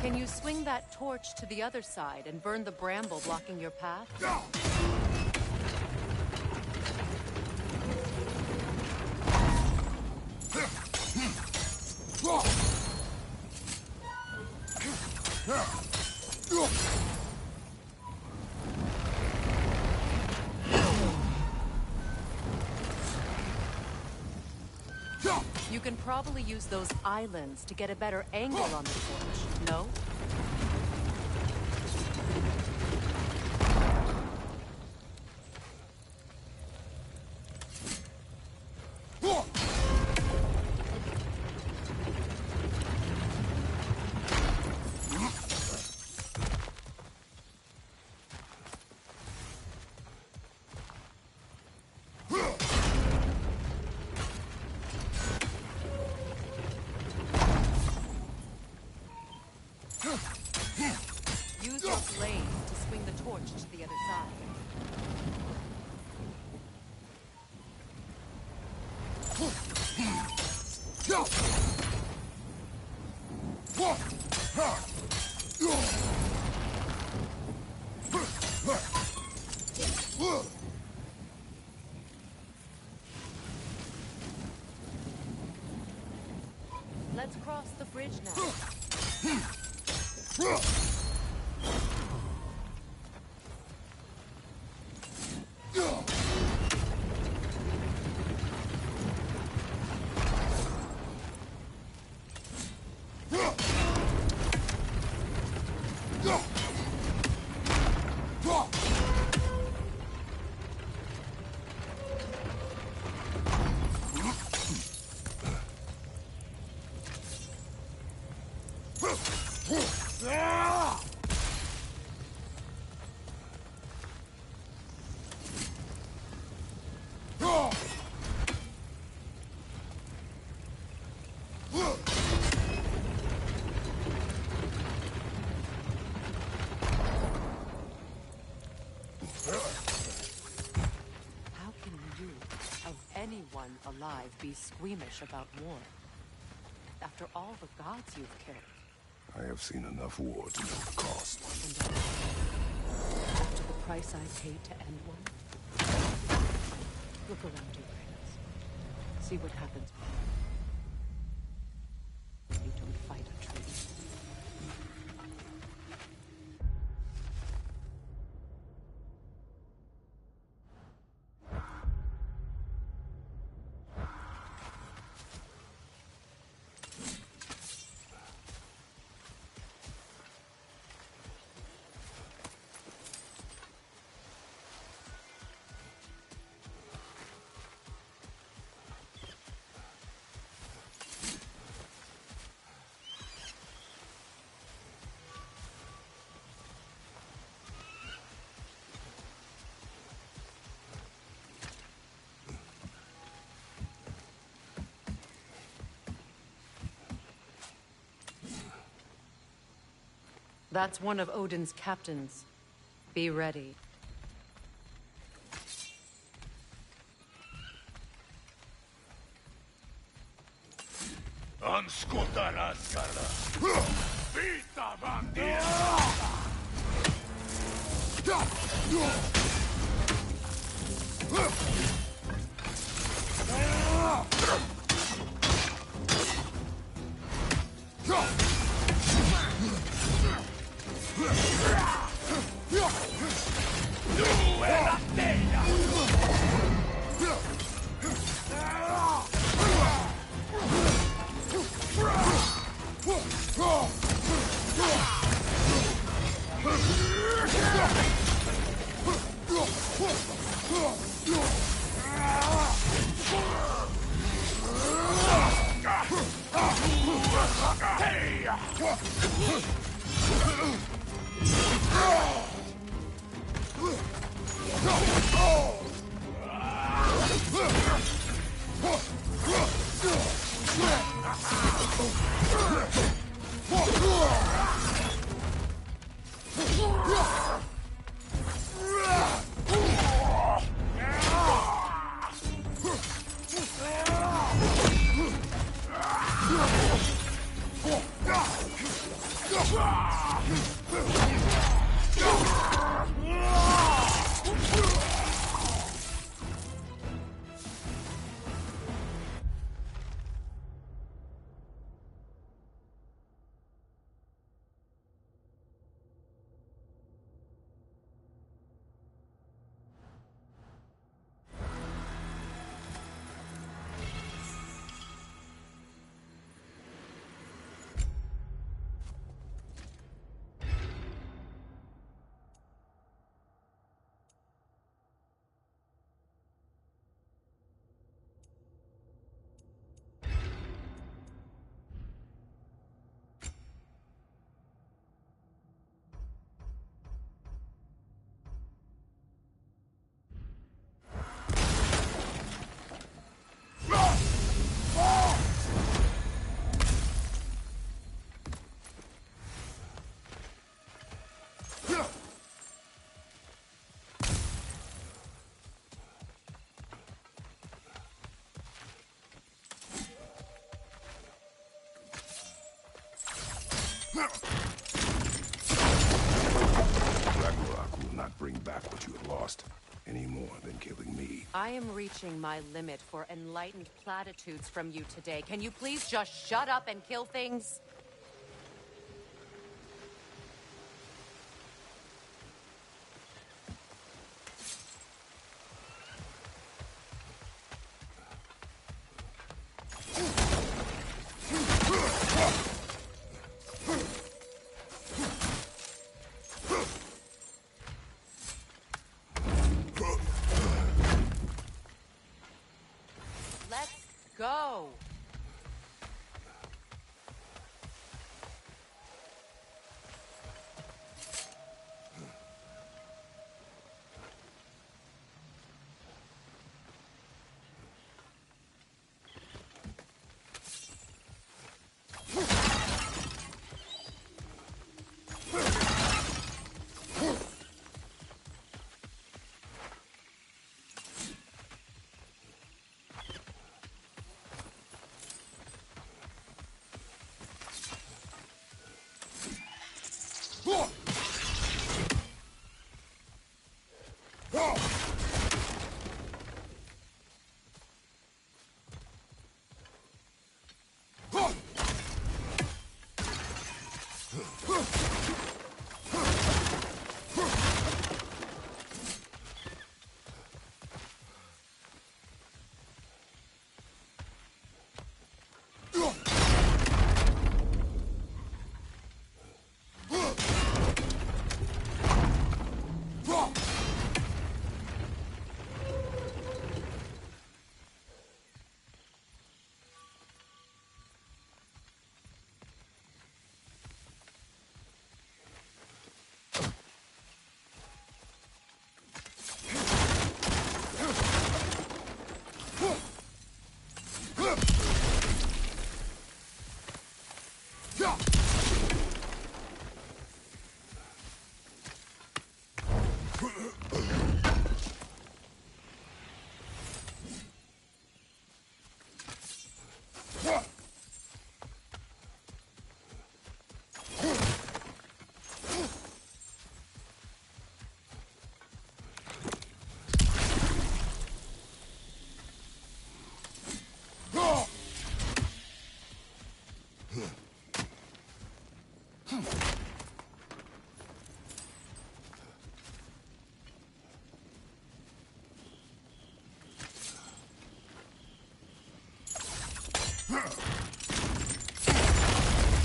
Can you swing that torch to the other side and burn the bramble blocking your path? You can probably use those islands to get a better angle on the torch, no? Use your blade to swing the torch to the other side. Let's cross the bridge now. Anyone alive be squeamish about war? After all the gods you've killed. I have seen enough war to know the cost. And after the price I paid to end one? Look around you, Kratos. See what happens when you don't fight a tree. That's one of Odin's captains. Be ready. Vita bandera! Ragnarok will not bring back what you have lost, any more than killing me. I am reaching my limit for enlightened platitudes from you today. Can you please just shut up and kill things? Let's go!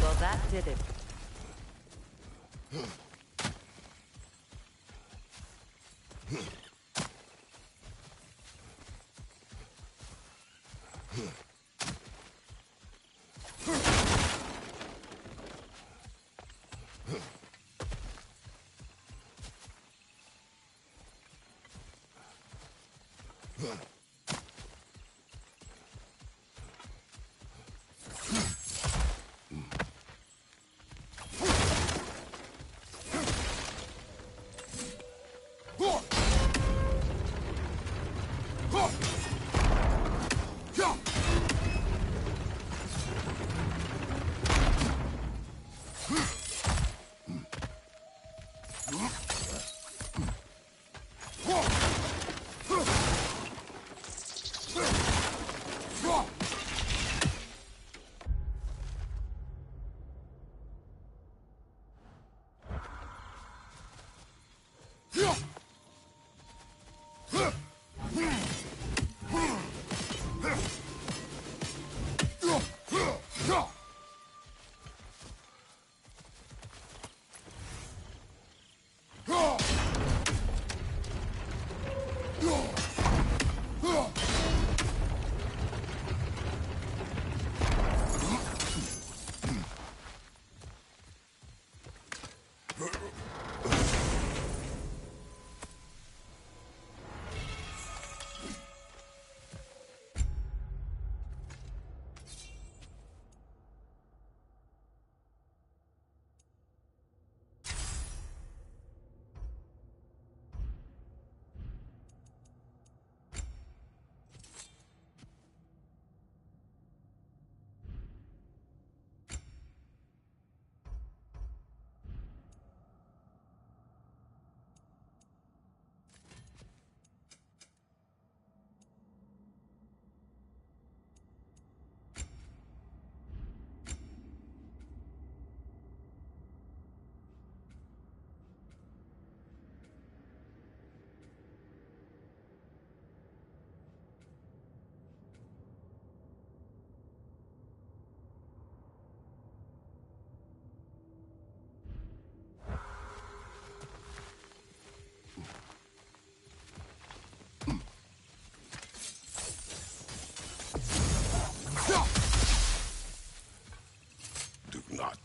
Well, that did it.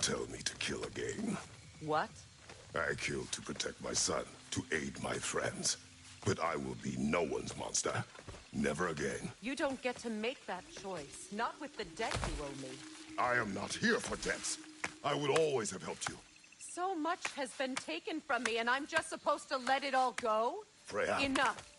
tell me to kill again. What? I killed to protect my son, to aid my friends. But I will be no one's monster. Never again. You don't get to make that choice. Not with the debt you owe me. I am not here for debts. I would always have helped you. So much has been taken from me, and I'm just supposed to let it all go? Freya. Enough.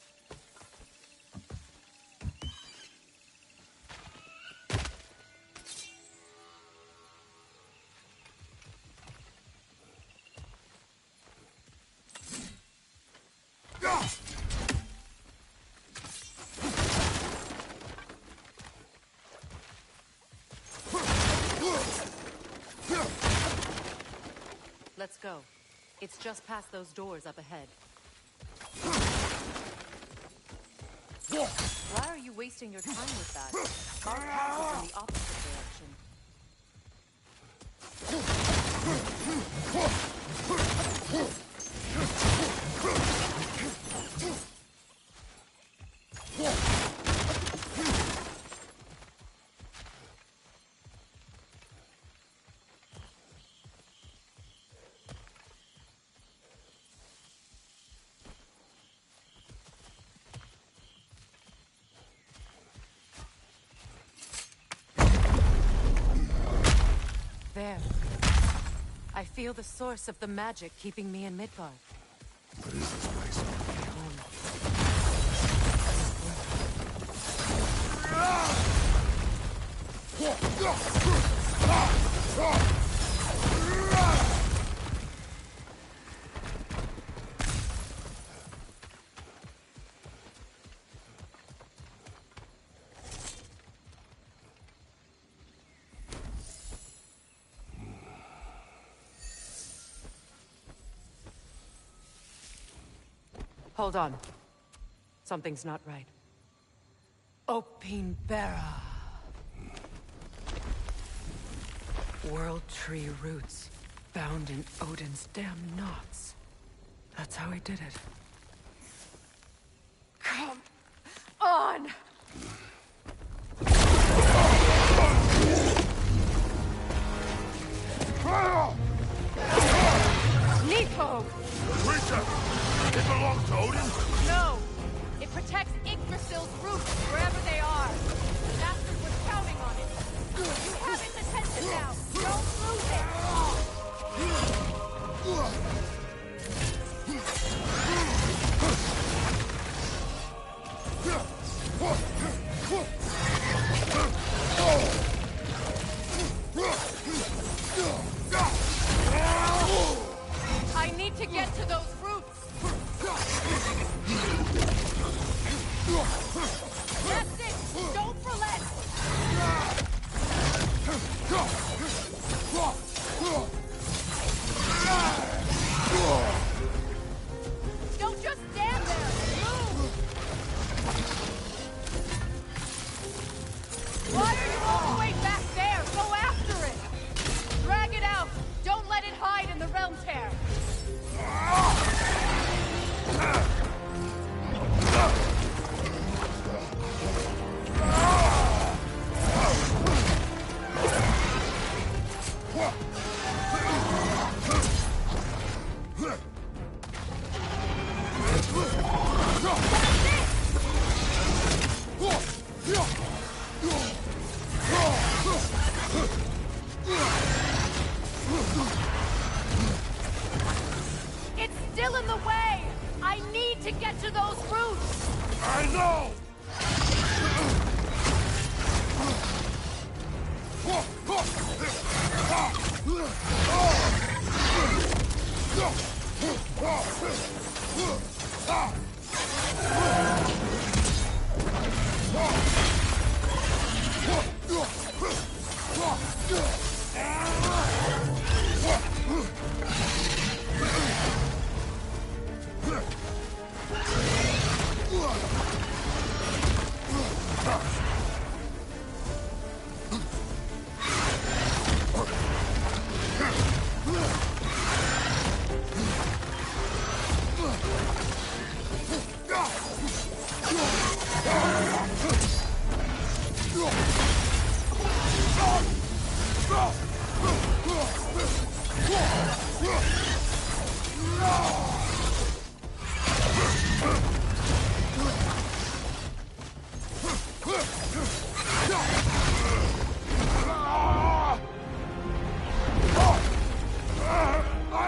Let's go. It's just past those doors up ahead. Why are you wasting your time with that? Our path is in the opposite direction. There. I feel the source of the magic keeping me in Midgard. What is this place? Hold on. Something's not right. Opinbera. World Tree roots, bound in Odin's damn knots. That's how he did it. Come on! Nepo! Creature! It belongs to Odin? No! It protects Yggdrasil's roots, wherever they are. The Master was counting on it. You have its attention now. Don't lose I need to get to those roots. That's it! Don't relent! Don't just stand there! Move! Why are you all the way back there? Go after it! Drag it out! Don't let it hide in the realm tear! It's still in the way! I need to get to those roots! I know! I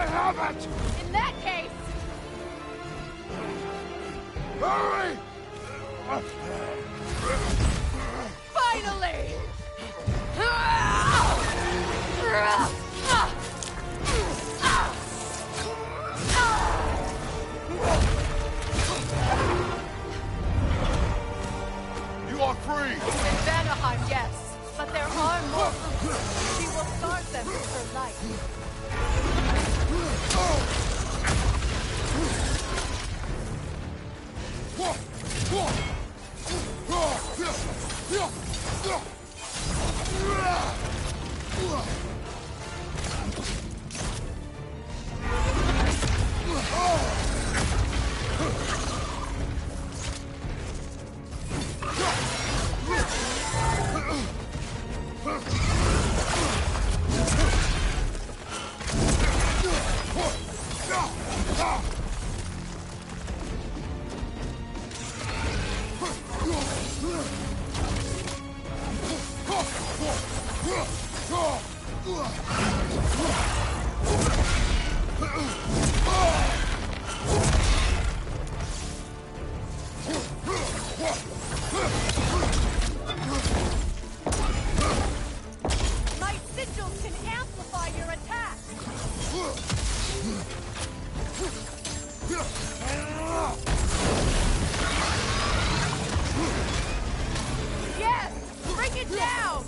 have it! In that case, Hurry! finally! You are free! In Vanaheim, yes, but there are more fruits. She will starve them with her life. My sigils can amplify your attack! Yes! Bring it down!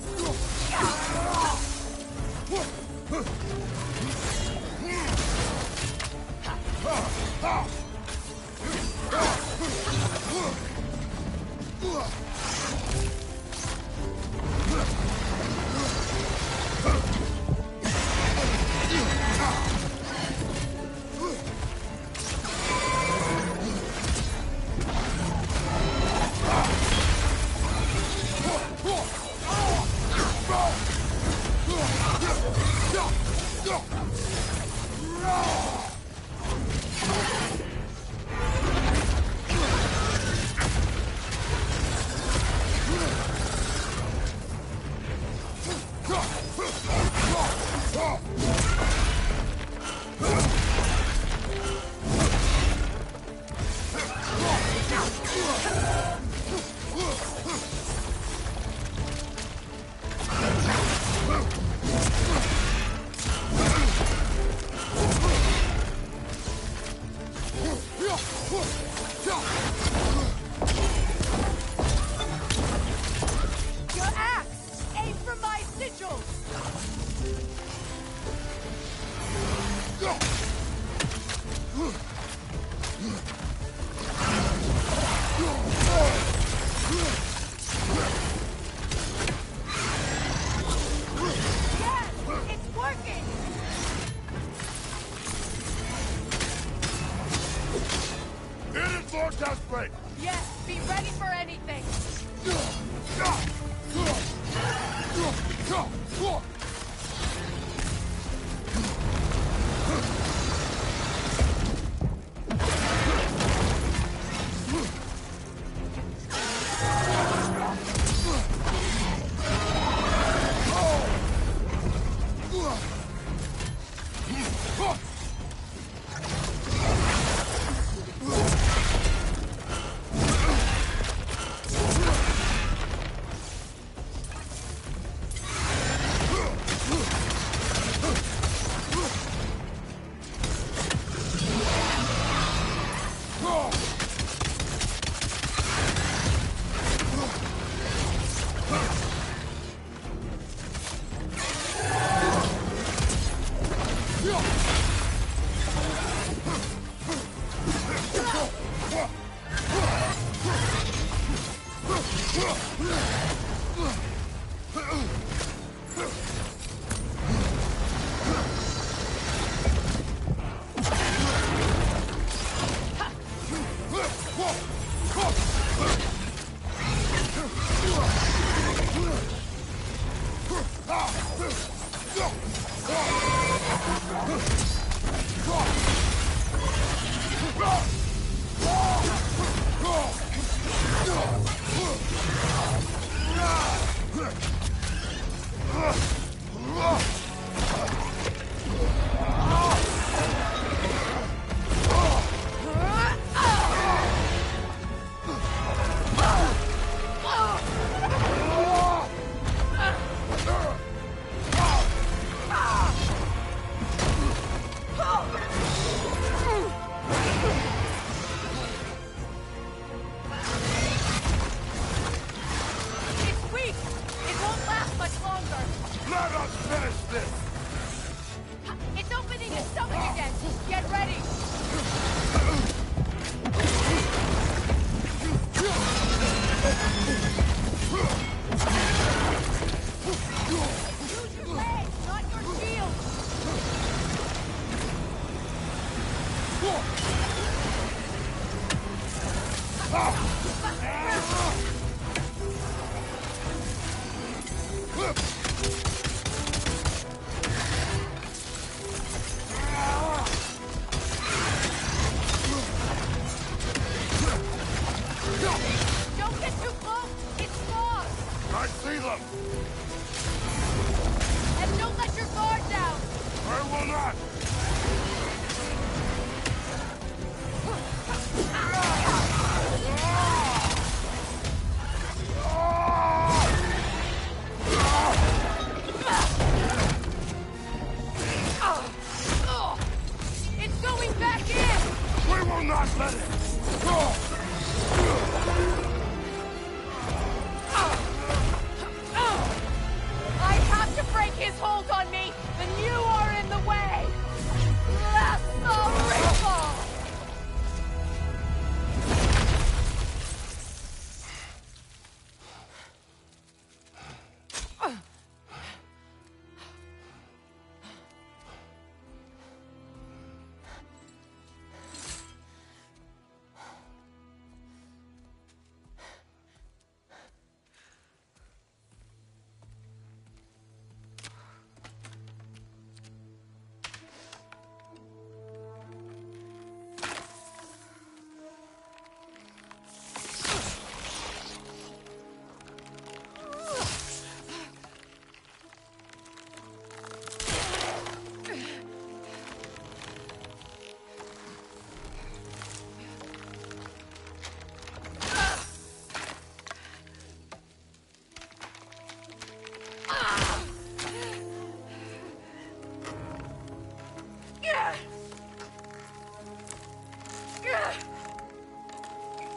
Your axe! Aim for my sigils! Yes! It's working! Hit it, Lord Deathblade! Yes, be ready for anything! Don't get too close! It's fog! I see them! And don't let your guard down! I will not! It's going back in! We will not let it! I have to break his hold on me, then you are in the way! Lasso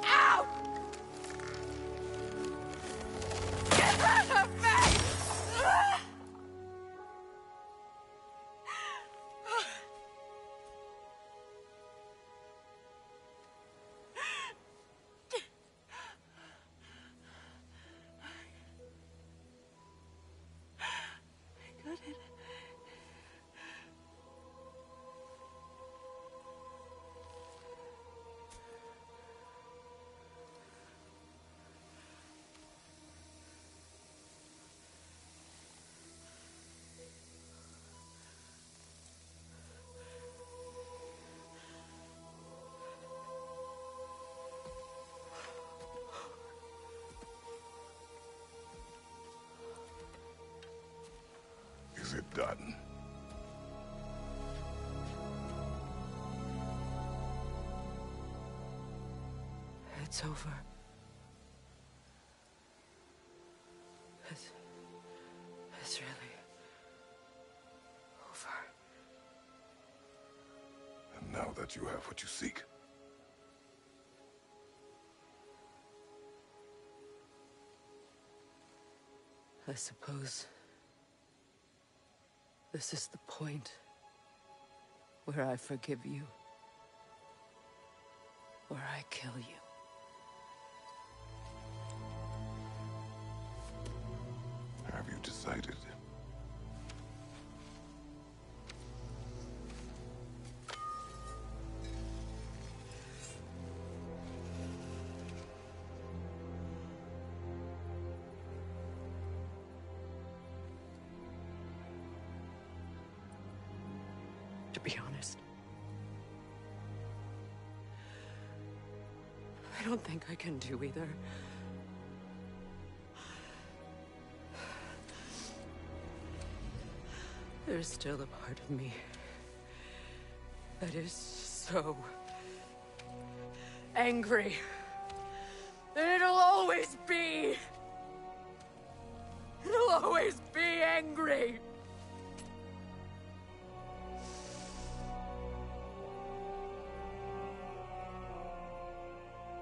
Ow! Get out of me! Is it done? It's over. It's really over. And now that you have what you seek, I suppose this is the point where I forgive you, where I kill you. have you decided? To be honest, I don't think I can do either. There's still a part of me that is so angry. And it'll always be. It'll always be angry.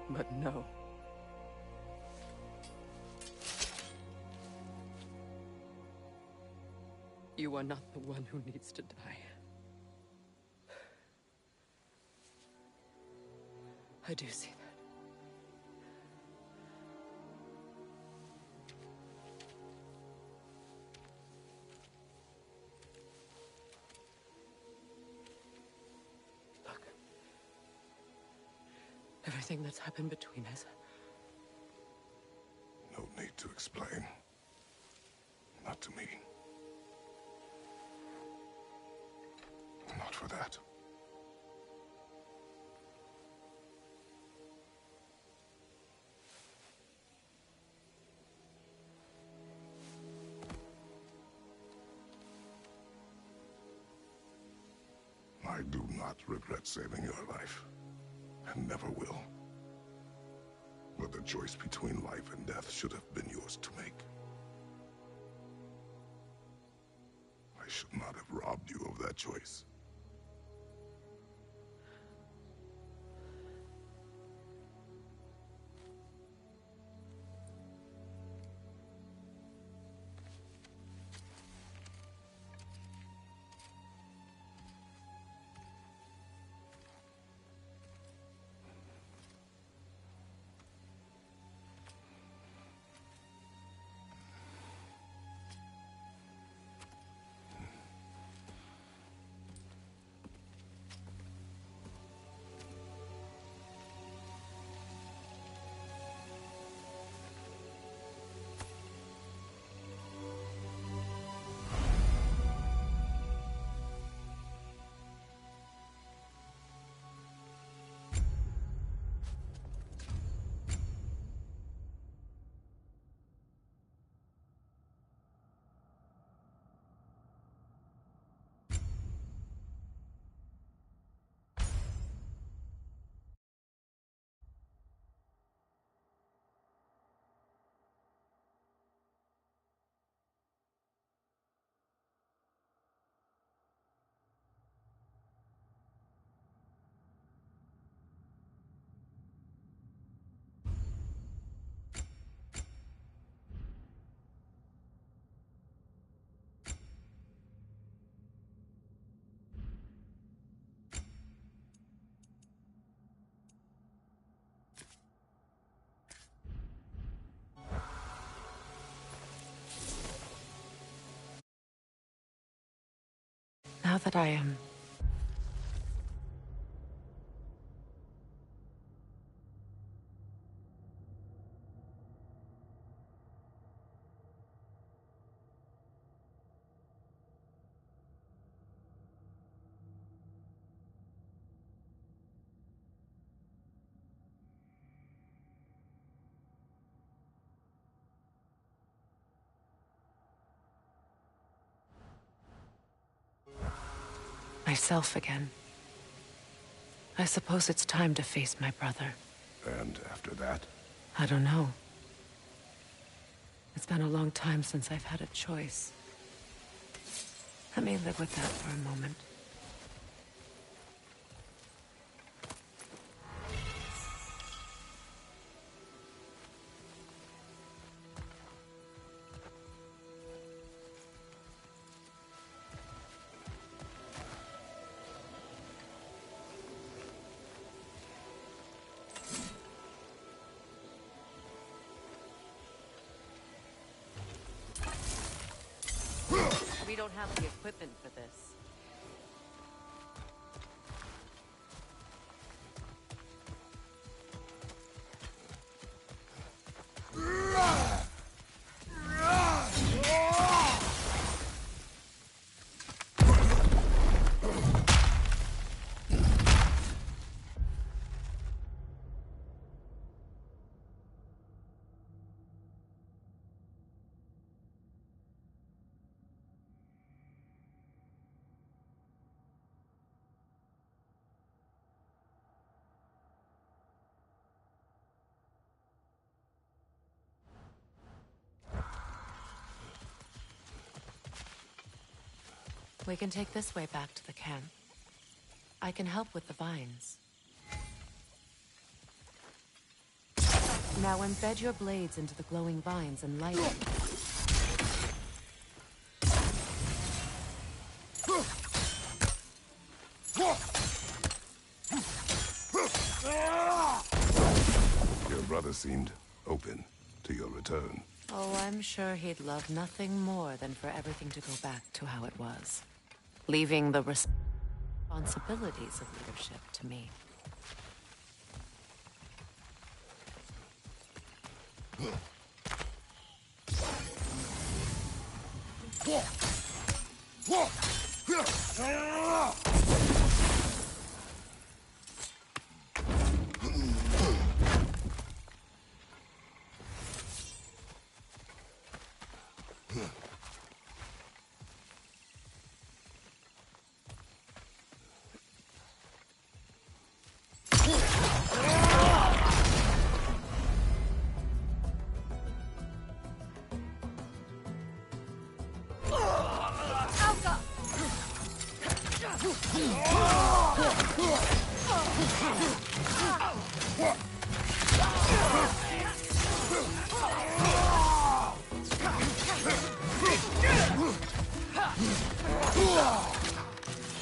But no. You are not the one who needs to die. I do see that. Look. everything that's happened between us. No need to explain. Not to me. Not for that. I do not regret saving your life, and never will. But the choice between life and death should have been yours to make. I should not have robbed you of that choice. Now that I am myself again, I suppose it's time to face my brother. And after that? I don't know. It's been a long time since I've had a choice. Let me live with that for a moment. We don't have the equipment for this. We can take this way back to the camp. I can help with the vines. Now embed your blades into the glowing vines and light it. Your brother seemed open to your return. Oh, I'm sure he'd love nothing more than for everything to go back to how it was. Leaving the responsibilities of leadership to me.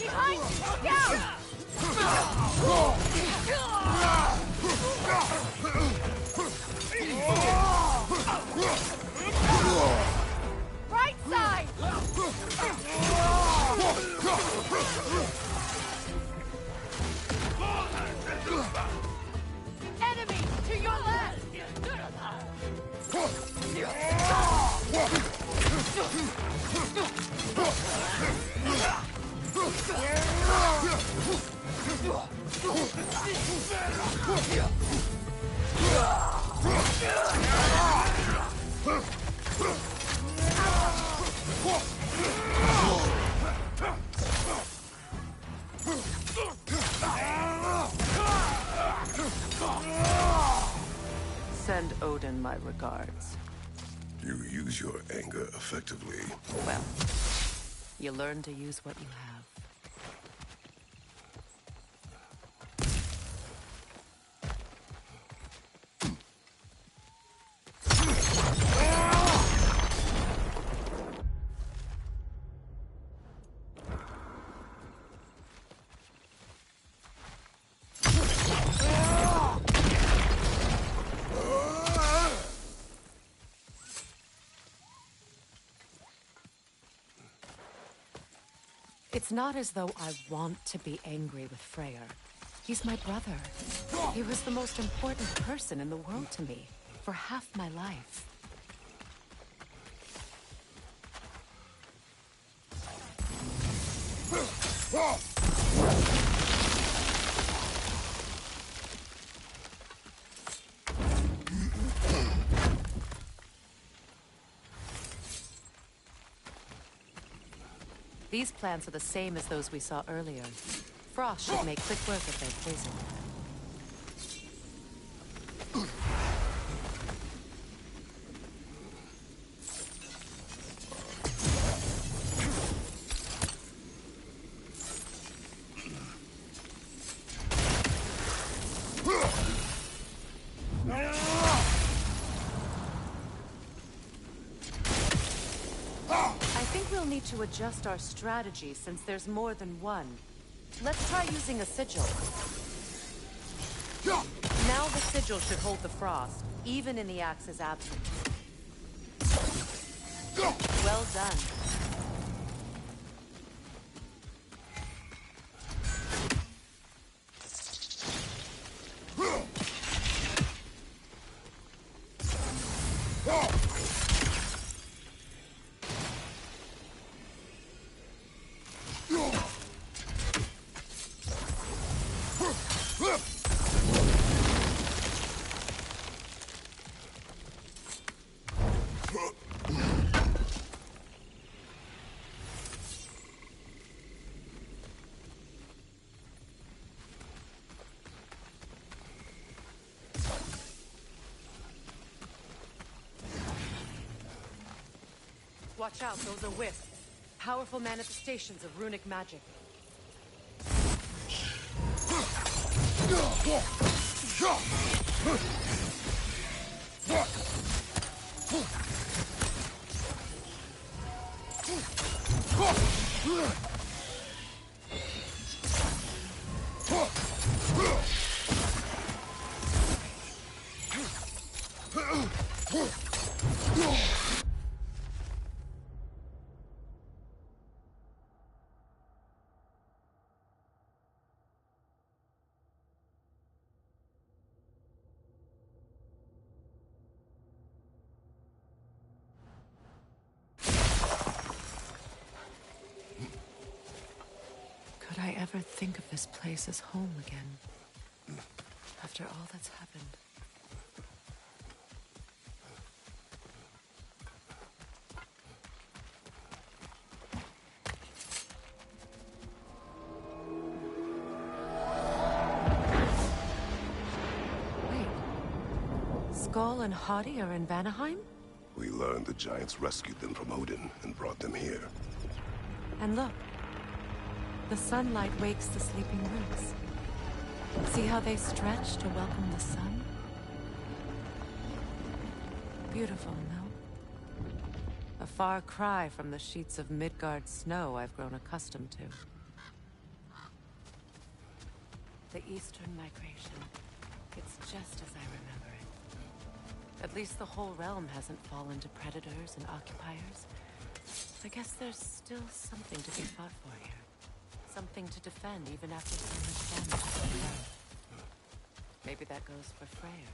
Behind you! Look out! Right side! Enemy to your left! Send Odin my regards. You use your anger effectively. Well, you learn to use what you have. It's not as though I want to be angry with Freyr. He's my brother. He was the most important person in the world to me for half my life. These plants are the same as those we saw earlier. Frost should make quick work of their poison. We'll need to adjust our strategy since there's more than one. Let's try using a sigil. Now the sigil should hold the frost, even in the axe's absence. Well done. Watch out, those are wisps. Powerful manifestations of runic magic. ever think of this place as home again. After all that's happened. Wait. Skull and Hadi are in Vanaheim? We learned the giants rescued them from Odin and brought them here. And look. The sunlight wakes the sleeping roots. See how they stretch to welcome the sun? Beautiful, no? A far cry from the sheets of Midgard snow I've grown accustomed to. The Eastern Migration. It's just as I remember it. At least the whole realm hasn't fallen to predators and occupiers. I guess there's still something to be fought for here. Something to defend even after so much damage has been done. Maybe that goes for Freyr,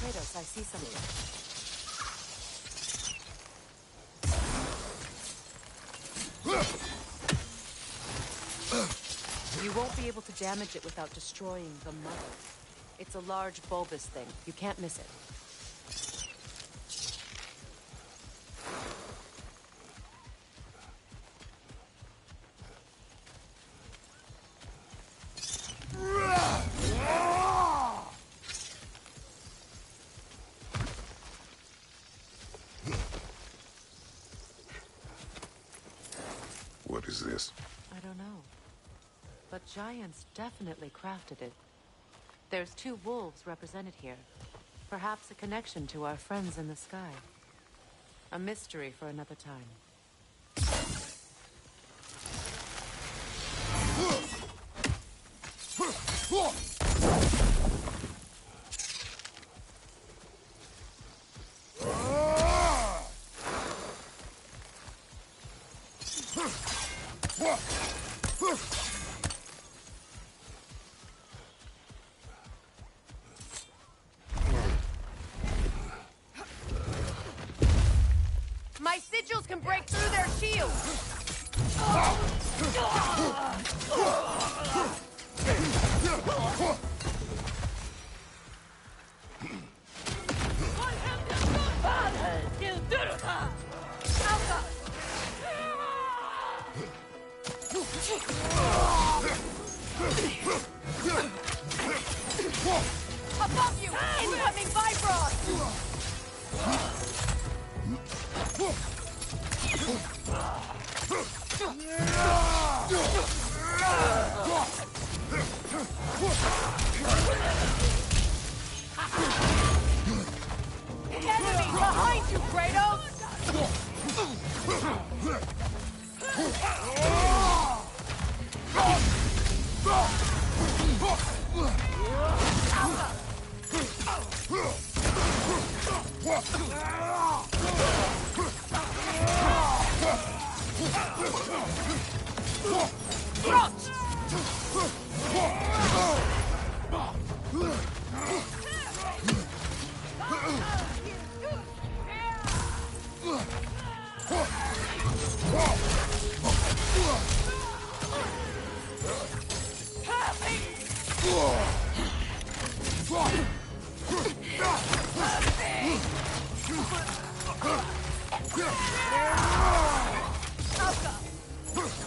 Kratos, I see something. You won't be able to damage it without destroying the mother. It's a large bulbous thing. You can't miss it. What is this? I don't know. But giants definitely crafted it. There's 2 wolves represented here. Perhaps a connection to our friends in the sky. A mystery for another time. My sigils can break through their shields! Above you! Incoming Vibros! Enemy behind you, Kratos!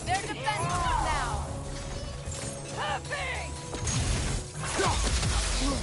They're defenseless now! Happy! Got him!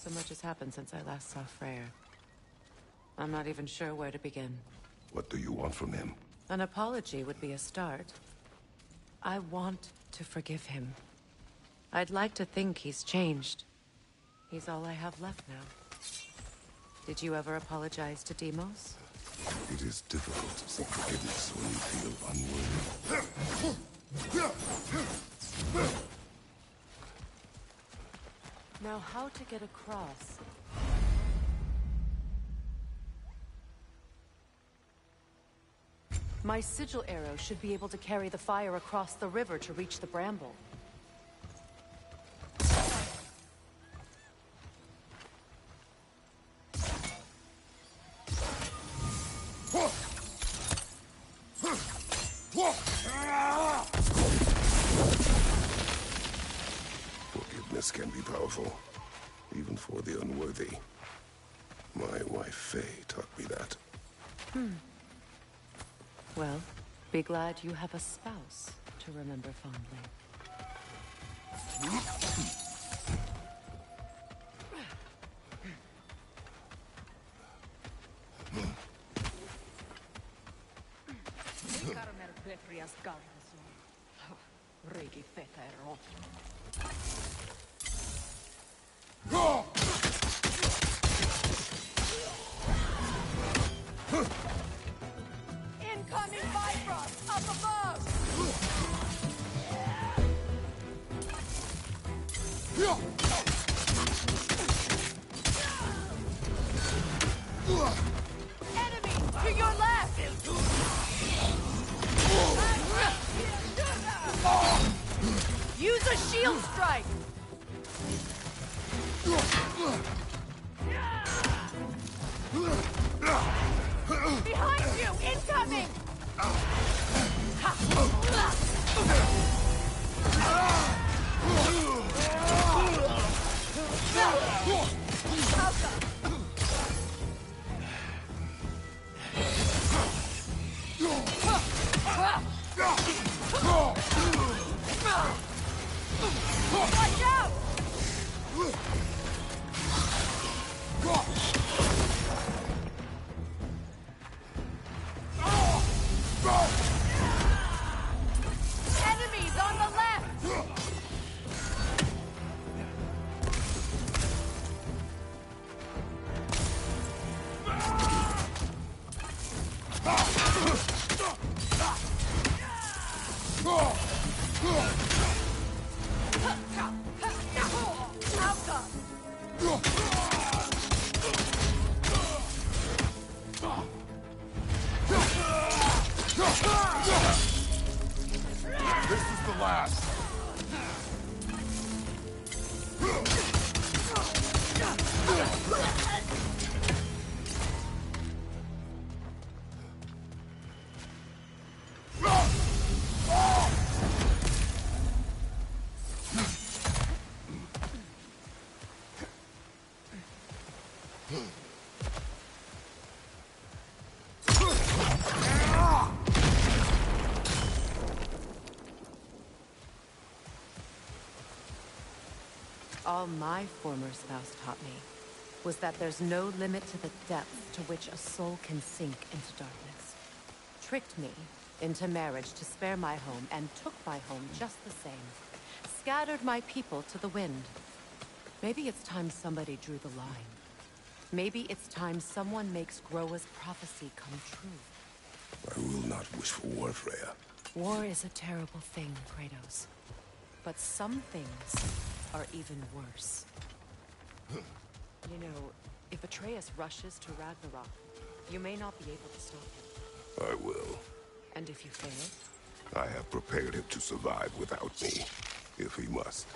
So much has happened since I last saw Freyr. I'm not even sure where to begin. What do you want from him? An apology would be a start. I want to forgive him. I'd like to think he's changed. He's all I have left now. Did you ever apologize to Deimos? It is difficult to seek forgiveness when you feel unworthy. Now, how to get across? My sigil arrow should be able to carry the fire across the river to reach the bramble. Forgiveness can be powerful, even for the unworthy. My wife Faye taught me that. Well, be glad you have a spouse to remember fondly. Incoming Bifrost! Up above! Enemy! To your left! Use a shield strike! Behind you! Incoming! Watch out! Enemies on the left! Outcome! This is the last. All my former spouse taught me was that there's no limit to the depth to which a soul can sink into darkness. Tricked me into marriage to spare my home and took my home just the same. Scattered my people to the wind. Maybe it's time somebody drew the line. Maybe it's time someone makes Groa's prophecy come true. I will not wish for war, Freya. War is a terrible thing, Kratos. But some things are even worse. You know, if Atreus rushes to Ragnarok, you may not be able to stop him. I will. And if you fail? I have prepared him to survive without me, if he must.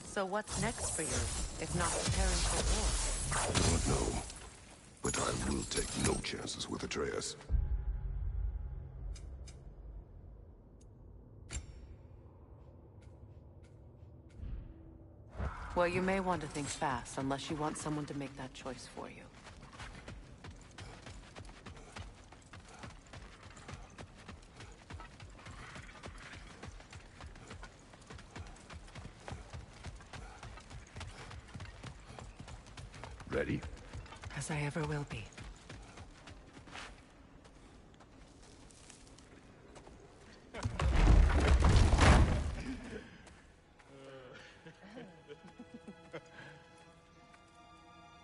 So what's next for you, if not preparing for war? I don't know, but I will take no chances with Atreus. Well, you may want to think fast, unless you want someone to make that choice for you. Ready? As I ever will be.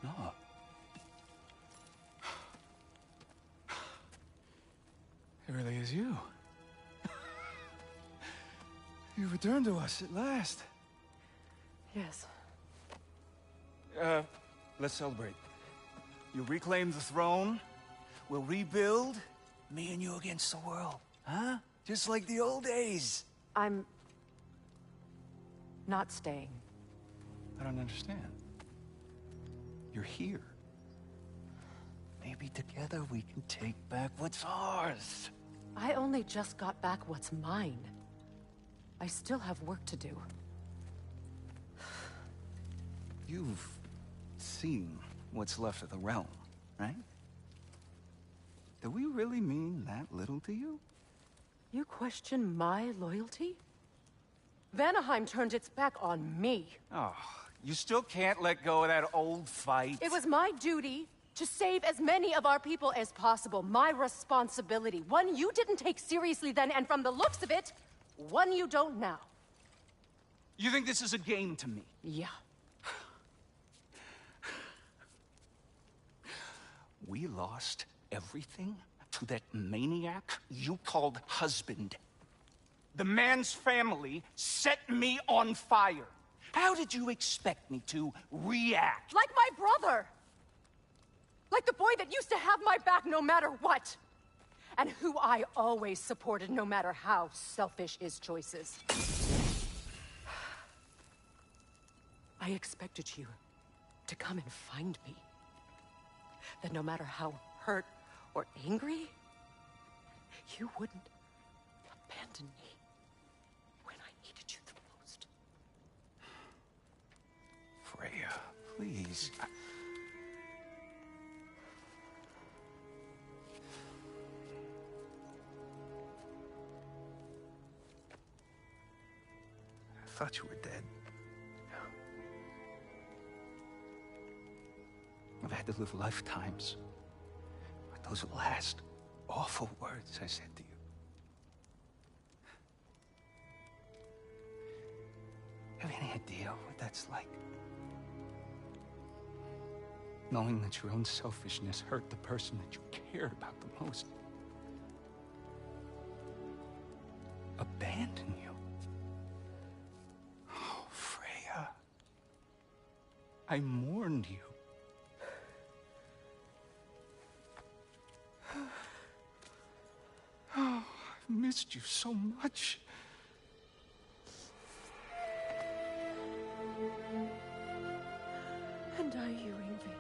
No. It really is you. You returned to us at last. Yes. Let's celebrate. You reclaim the throne, we'll rebuild, me and you against the world. Huh? Just like the old days. I'm... not staying. I don't understand. You're here. Maybe together we can take back what's ours. I only just got back what's mine. I still have work to do. You've seen what's left of the realm, right? Do we really mean that little to you? You question my loyalty? Vanaheim turned its back on me. Oh, you still can't let go of that old fight? It was my duty to save as many of our people as possible. My responsibility. One you didn't take seriously then, and from the looks of it, one you don't now. You think this is a game to me? Yeah. We lost everything to that maniac you called husband. The man's family set me on fire. How did you expect me to react? Like my brother! Like the boy that used to have my back no matter what! And who I always supported no matter how selfish his choices. I expected you to come and find me. That no matter how hurt or angry, you wouldn't abandon me when I needed you the most. Freya, please. I thought you were dead. I've had to live lifetimes with those last awful words I said to you. Have any idea what that's like? Knowing that your own selfishness hurt the person that you cared about the most. Abandon you. Oh, Freya. I mourned you. Oh, I've missed you so much. And I you, Ingvi.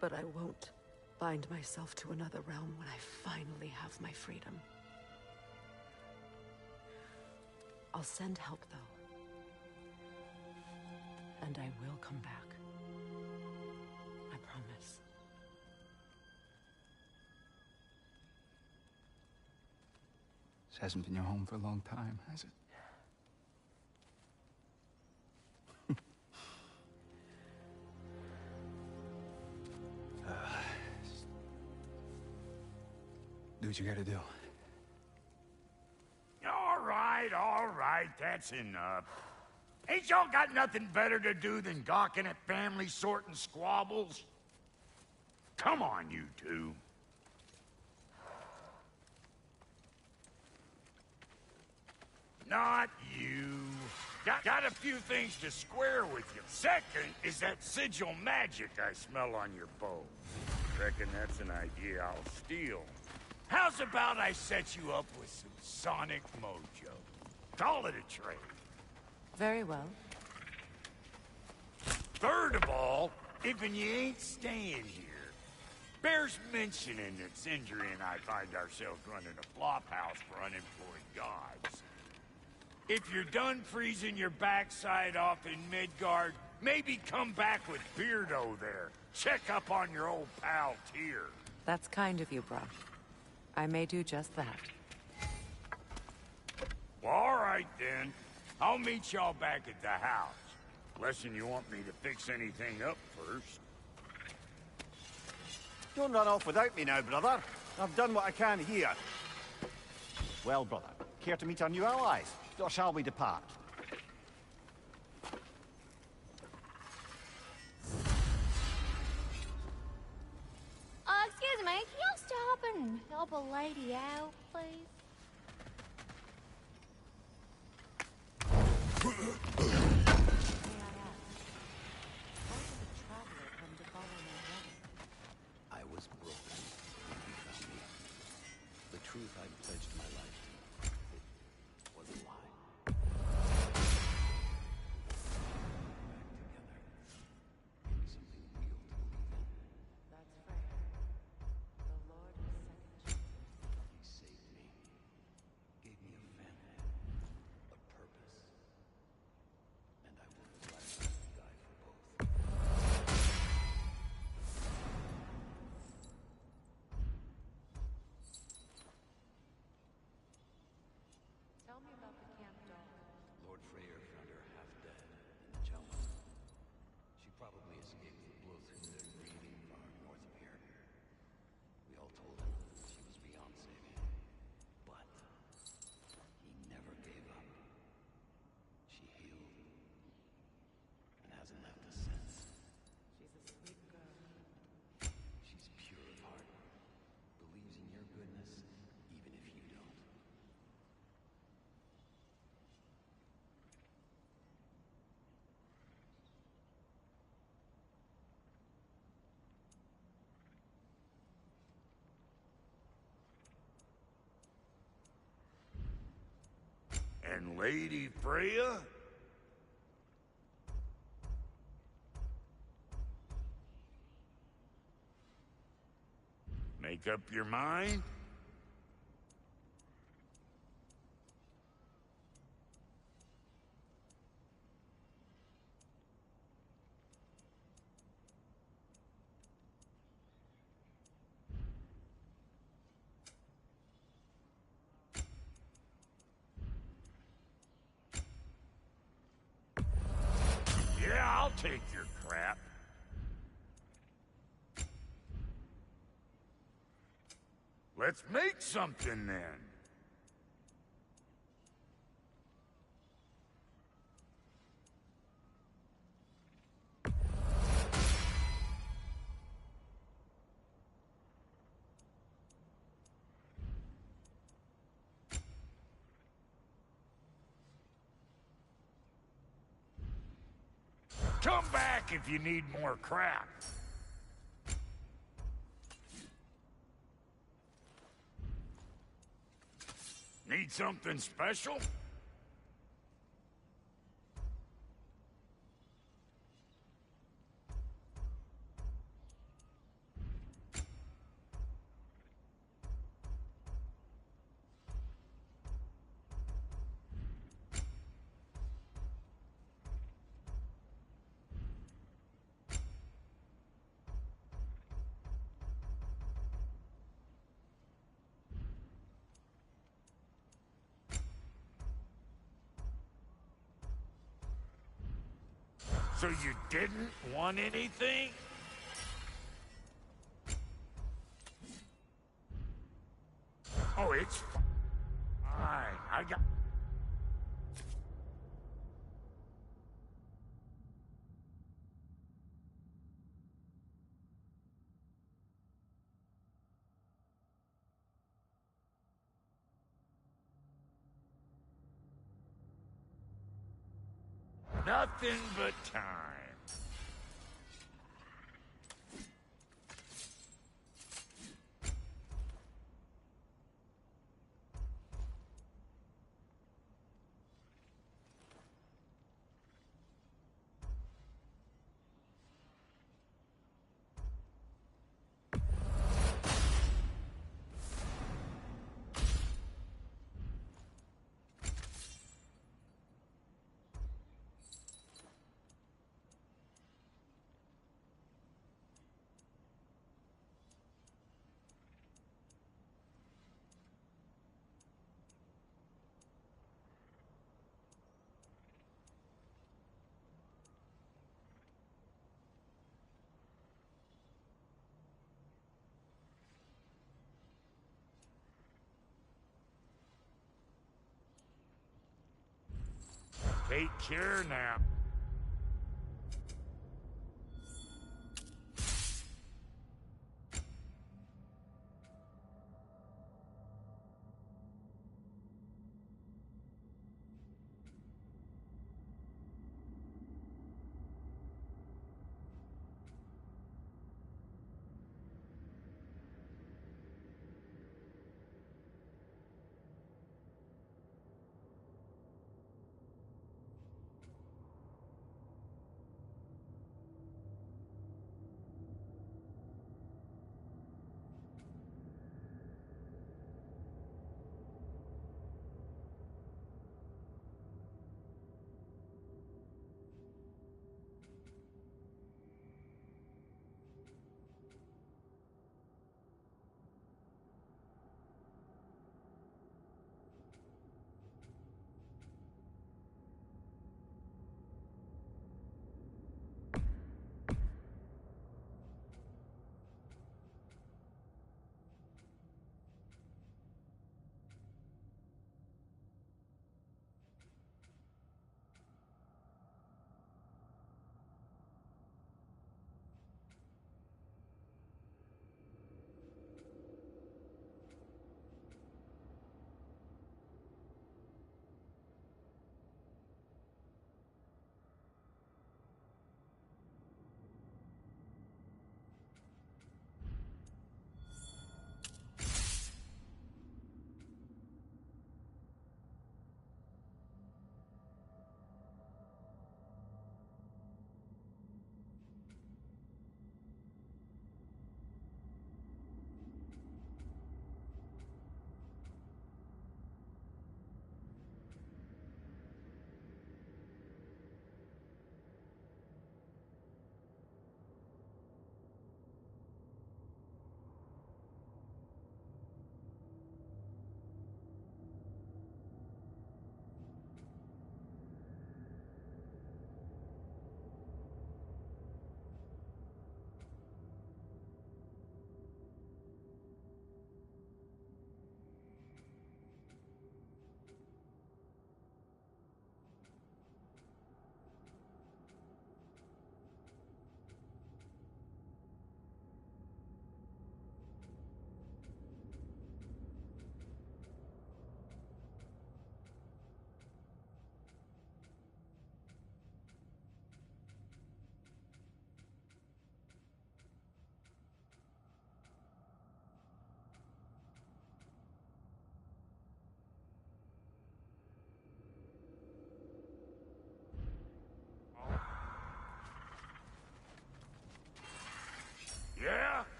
But I won't bind myself to another realm when I finally have my freedom. I'll send help, though. And I will come back. I promise. This hasn't been your home for a long time, has it? Do what you gotta do. All right, that's enough. Ain't y'all got nothing better to do than gawking at family sorting squabbles? Come on, you two. Not you. Got a few things to square with you. Second is that sigil magic I smell on your bow. Reckon that's an idea I'll steal. How's about I set you up with some sonic mojo? Call it a trade. Very well. Third of all, if you ain't staying here, bears mentioning that Sindri and I find ourselves running a flop house for unemployed gods. If you're done freezing your backside off in Midgard, maybe come back with Beardo there. Check up on your old pal Tyr. That's kind of you, brah. I may do just that. Well, all right then. I'll meet y'all back at the house. Unless you want me to fix anything up first. Don't run off without me now, brother. I've done what I can here. Well, brother, care to meet our new allies? Or shall we depart? Excuse me, can y'all stop and help a lady out, please? May I ask, why did a traveler come to follow my wedding? I was broken when you found me. The truth I'd pledged my life to, it was a lie. Back together. Gave me something real to believe in. That's fair. The Lord of Second Chances. He saved me. Gave me a family. A purpose. And I will gladly die for both. Tell me about the camp dog. Lord Freyr found her half dead in the jungle. She probably escaped the Blothrin they're breeding far north of here. We all told him she was beyond saving. But he never gave up. She healed. And hasn't left us since. She's a sweet girl. She's pure of heart. Believes in your goodness, even if you don't. And Lady Freya? Make up your mind? Yeah, I'll take your crap. Let's make something then. Come back if you need more crap. Need something special? So you didn't want anything? Oh, it's fine. I got... Nothing but time. Take care now.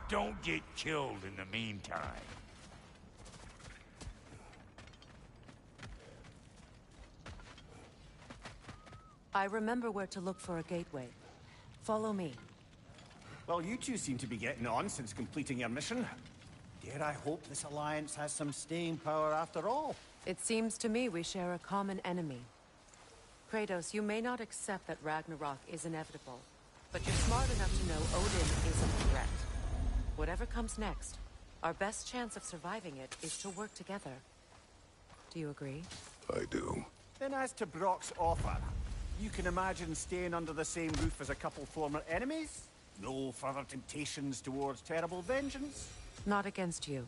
don't get killed in the meantime. I remember where to look for a gateway. Follow me. Well, you two seem to be getting on since completing your mission. Dare I hope this alliance has some staying power after all? It seems to me we share a common enemy. Kratos, you may not accept that Ragnarok is inevitable, but you're smart enough to know Odin is a threat. Whatever comes next, our best chance of surviving it is to work together. Do you agree? I do. Then as to Brock's offer, you can imagine staying under the same roof as a couple former enemies? No further temptations towards terrible vengeance? Not against you.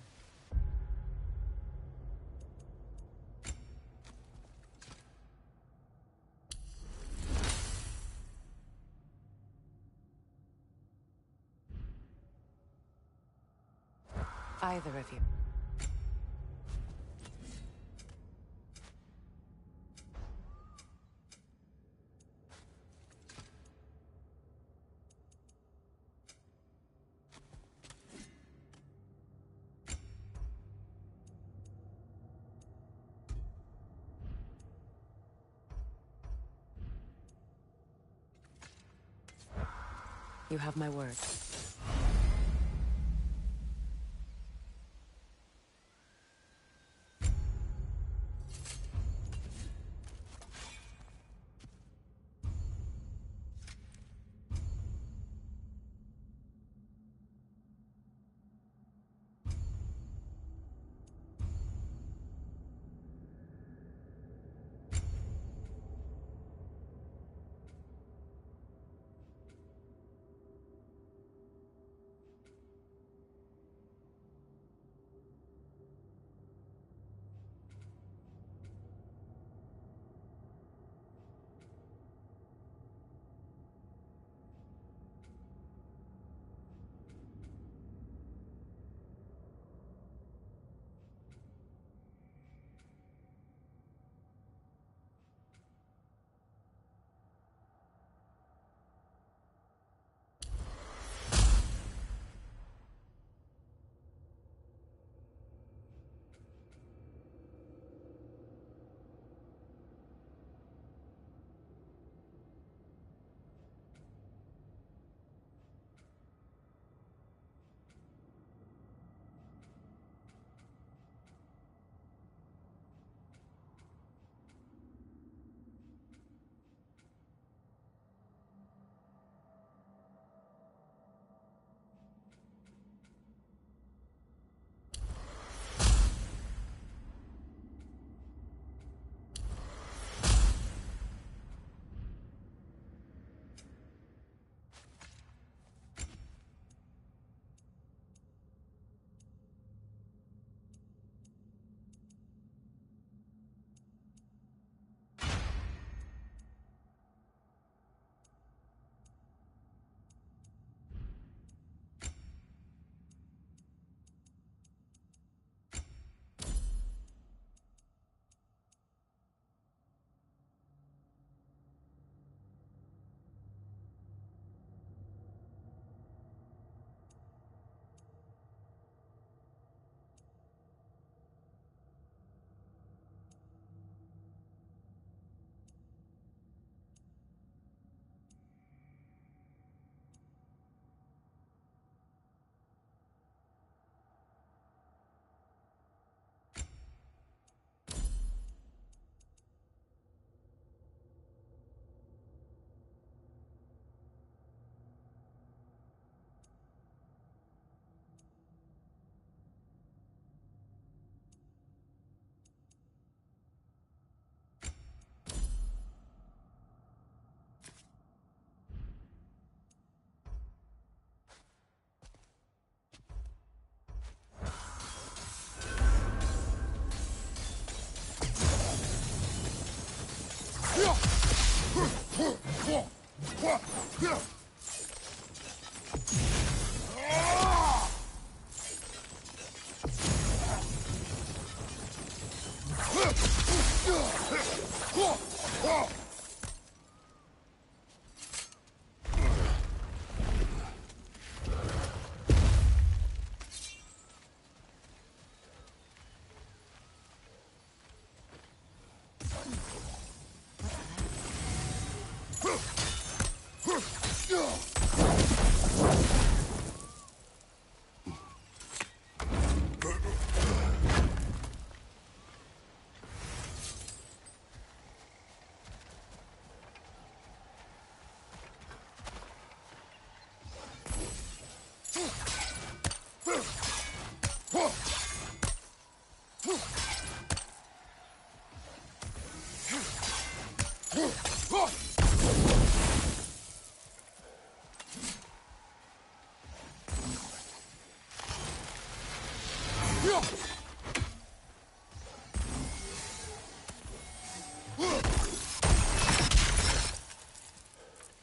Either of you. You have my word.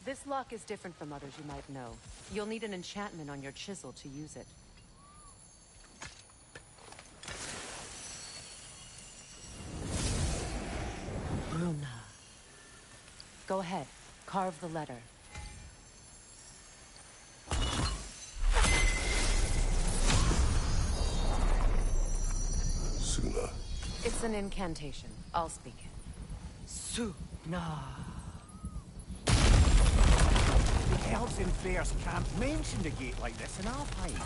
This lock is different from others you might know. You'll need an enchantment on your chisel to use it. Bruna. Go ahead. Carve the letter. Suna. It's an incantation. I'll speak it. Suna. The elves in Freyr's camp mentioned a gate like this in Alpine.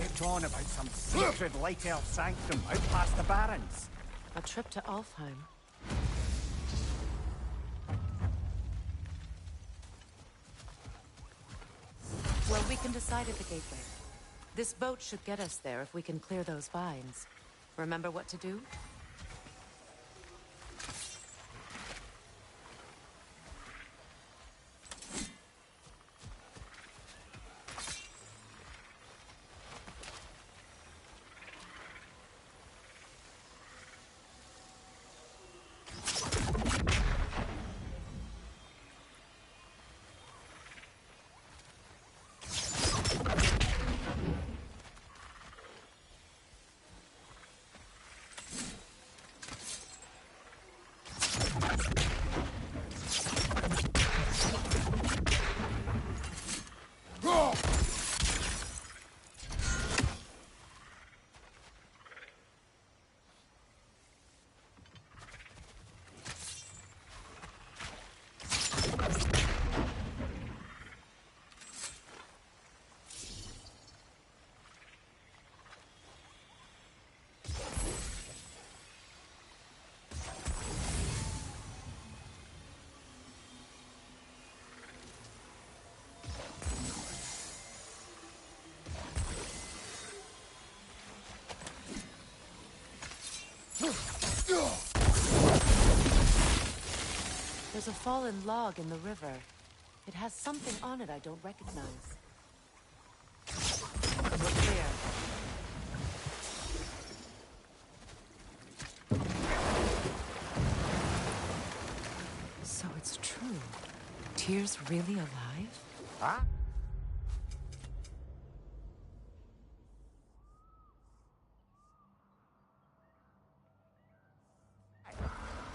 Kept on about some sacred light elf sanctum out past the Barrens. A trip to Alfheim. Well, we can decide at the gateway. This boat should get us there if we can clear those vines. Remember what to do? There's a fallen log in the river. It has something on it I don't recognize. We're clear. So it's true. Tyr's really alive? Huh?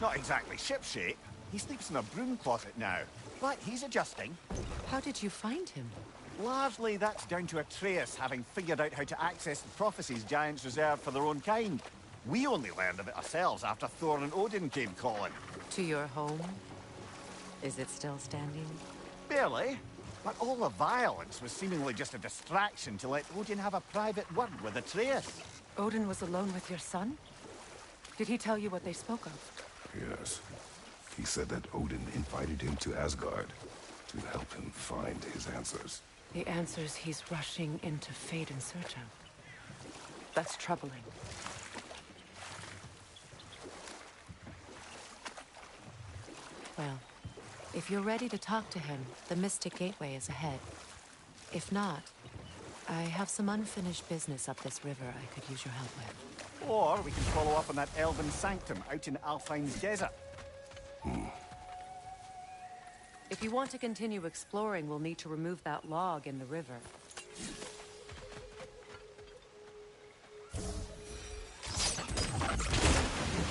Not exactly shipshape. He sleeps in a broom closet now, but he's adjusting. How did you find him? Largely that's down to Atreus having figured out how to access the prophecies giants reserved for their own kind. We only learned of it ourselves after Thor and Odin came calling. To your home? Is it still standing? Barely. But all the violence was seemingly just a distraction to let Odin have a private word with Atreus. Odin was alone with your son? Did he tell you what they spoke of? Yes. He said that Odin invited him to Asgard to help him find his answers. The answers he's rushing into fate in search of. That's troubling. Well, if you're ready to talk to him, the Mystic Gateway is ahead. If not, I have some unfinished business up this river I could use your help with. Or we can follow up on that elven sanctum out in Alfheim's desert. If you want to continue exploring, we'll need to remove that log in the river.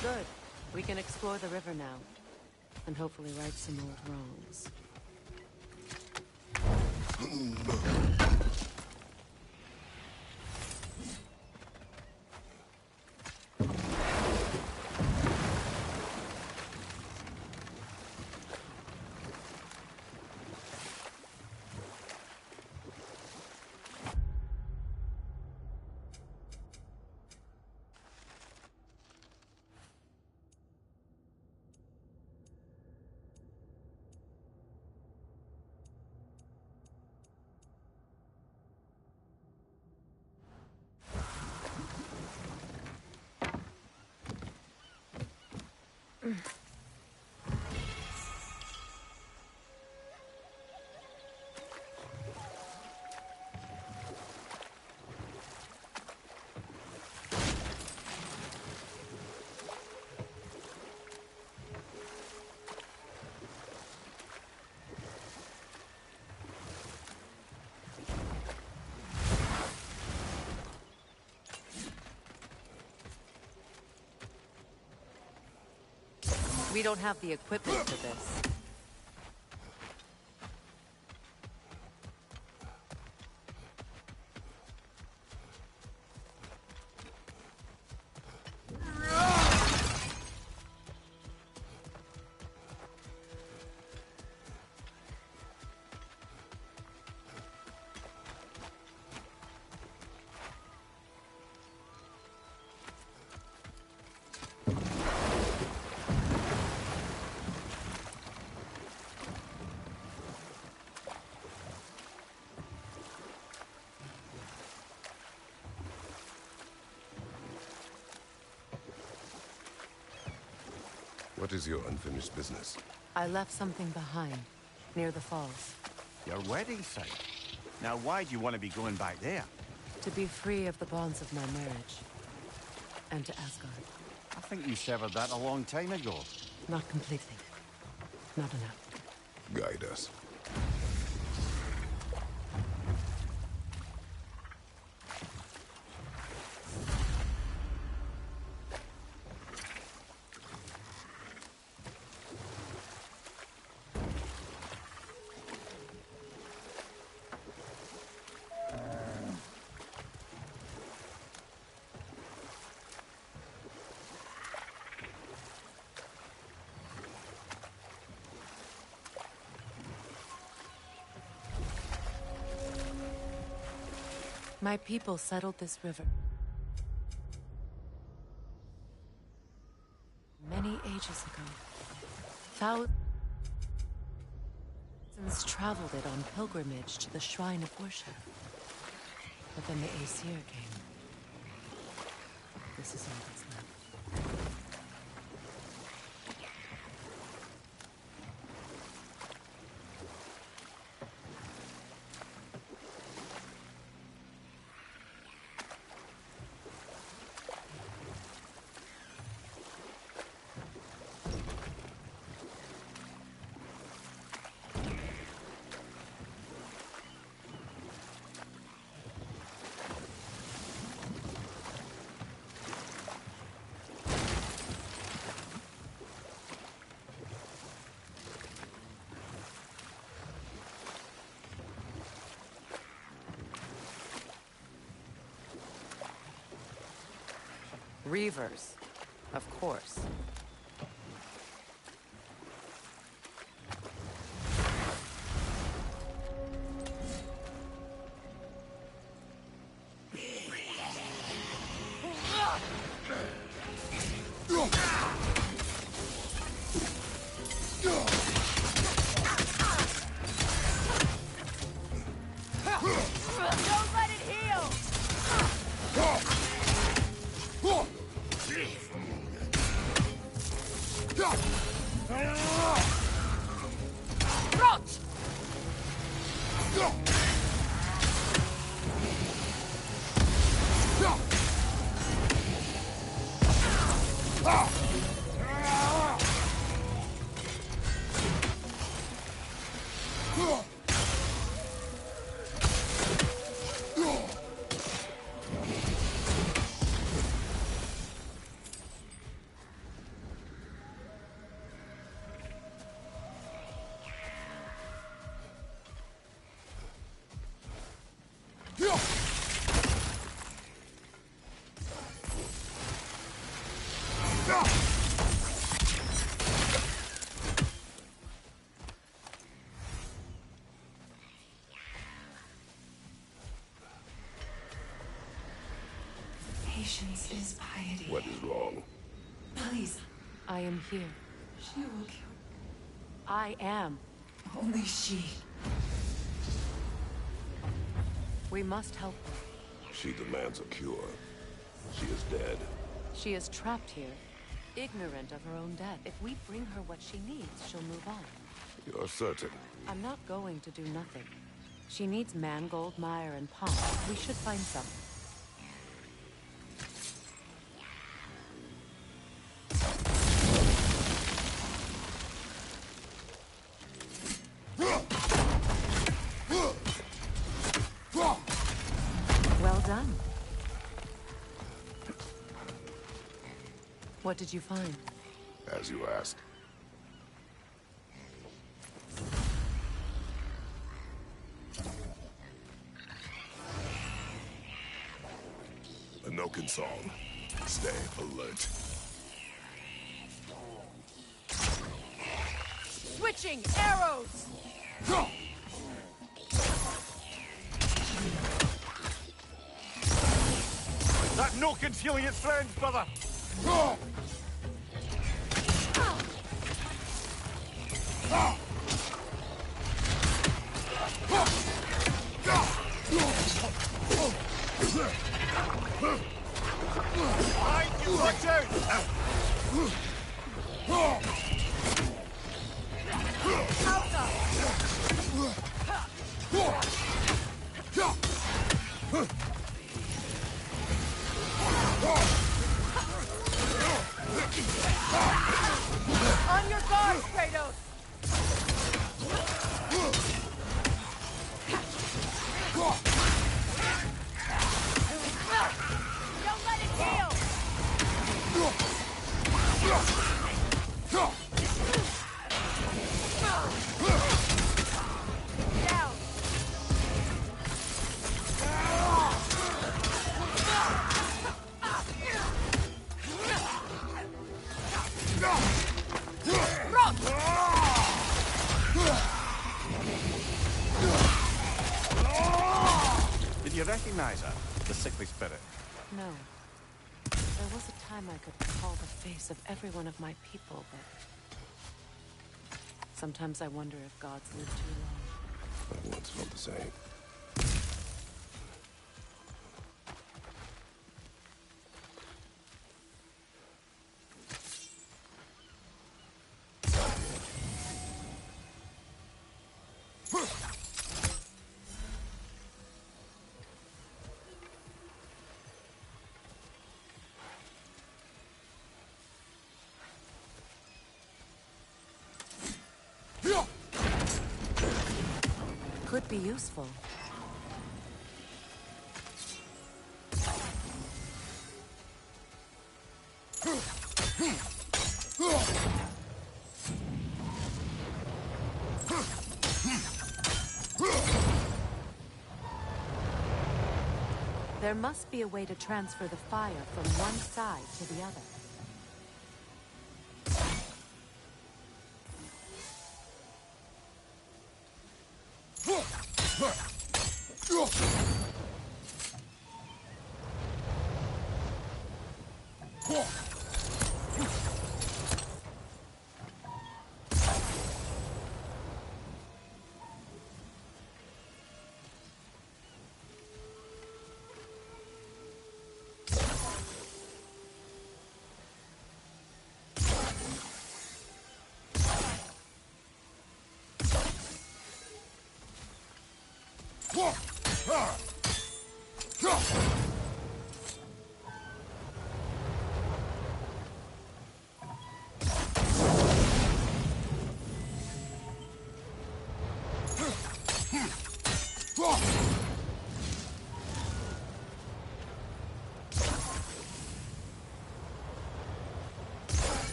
Good. We can explore the river now. And hopefully right some old wrongs. We don't have the equipment for this. What is your unfinished business? I left something behind, near the falls. Your wedding site. Now, why do you want to be going back there? To be free of the bonds of my marriage. And to Asgard. I think you severed that a long time ago. Not completely. Not enough. Guide us. My people settled this river many ages ago. Thousands traveled it on pilgrimage to the shrine of worship. But then the Aesir came. This is all that's left. Reavers, of course. Don't let it heal! Rot! Patience is piety. What is wrong? Please, I am here. she will kill. I am. Only she. We must help her. She demands a cure. She is dead. She is trapped here, ignorant of her own death. If we bring her what she needs, she'll move on. You're certain? I'm not going to do nothing. She needs mangold, mire, and pomp. We should find some. Well done. What did you find? As you asked. Noken song. Stay alert. Switching arrows! That Noken's healing its friends, brother! Behind you, watch out! On your guard, Kratos! Don't let it heal! Down! Did you recognize her? The sickly spirit? No. There was a time I could recall the face of every one of my people, but... sometimes I wonder if gods live too long. I once felt the same. Could be useful. There must be a way to transfer the fire from one side to the other.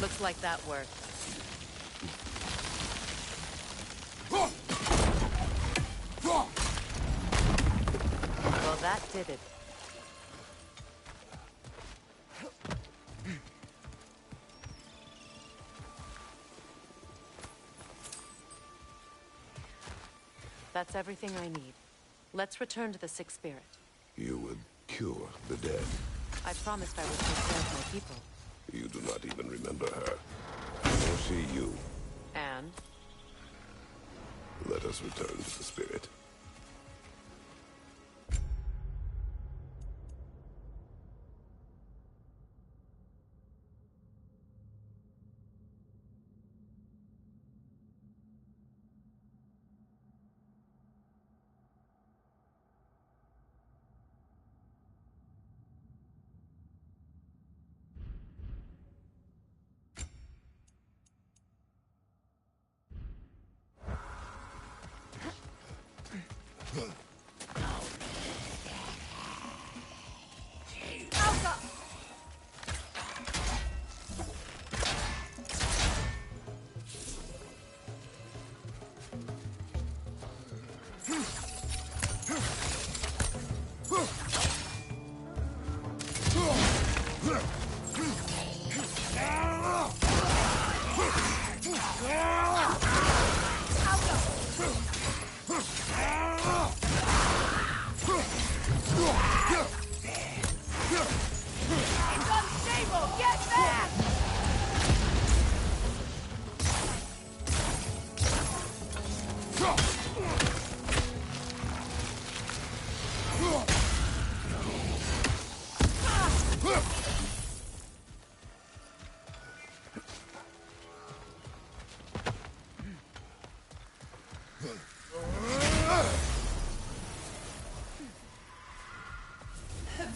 Looks like that worked. Well, that did it. That's everything I need. Let's return to the Sixth Spirit. You would cure the dead. I promised I would take care of my people. You do not even remember her. Nor she you. And? Let us return to the spirit.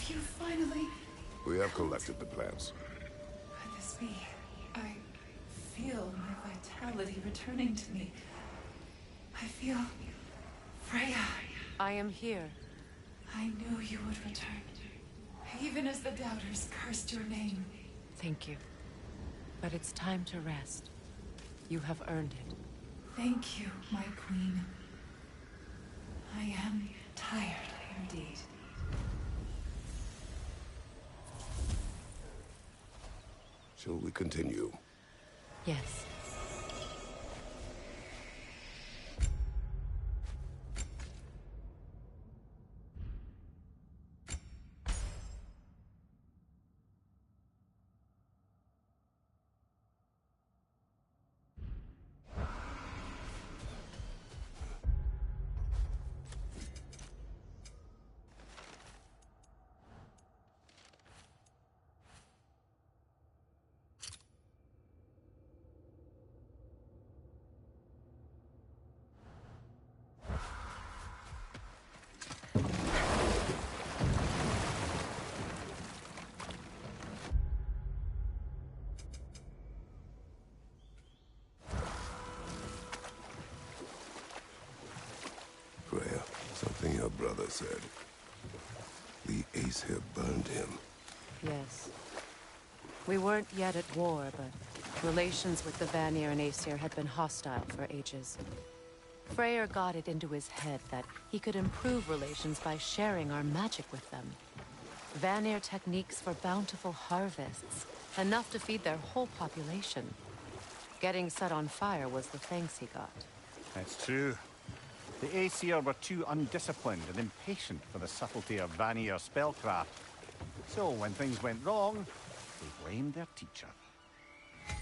You finally... We have collected the plans. Could this be? I feel my vitality returning to me. I feel... Freya. I am here. I knew you would return. Even as the doubters cursed your name. Thank you. But it's time to rest. You have earned it. Thank you, my queen. I am tired indeed. Shall we continue? Yes. Freya, something your brother said. The Ace here burned him. Yes. We weren't yet at war, but relations with the Vanir and Aesir had been hostile for ages. Freyr got it into his head that he could improve relations by sharing our magic with them. Vanir techniques for bountiful harvests, enough to feed their whole population. Getting set on fire was the thanks he got. That's true. The Aesir were too undisciplined and impatient for the subtlety of Vanir spellcraft. So when things went wrong, they blamed their teacher.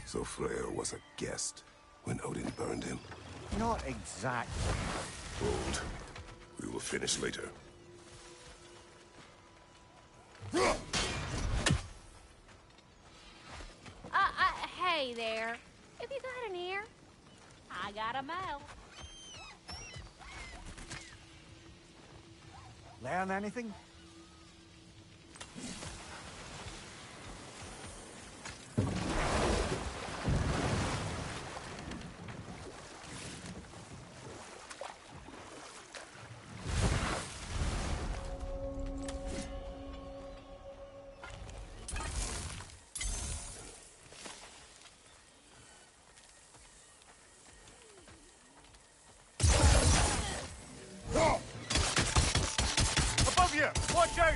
So Freya was a guest when Odin burned him? Not exactly. Hold. We will finish later. Hey there. Have you got an ear? I got a mouth. Learn anything? Above you! Watch out!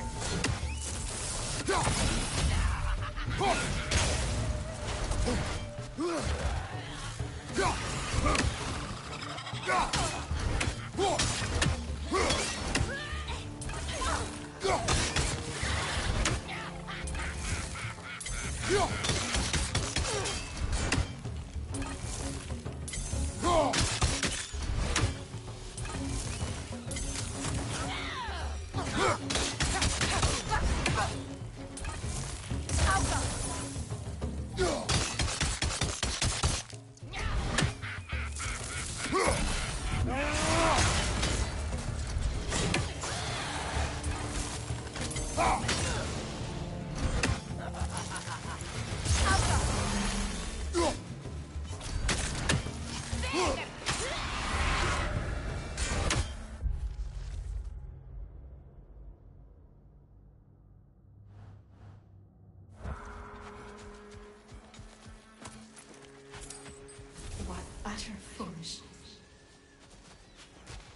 What utter foolishness.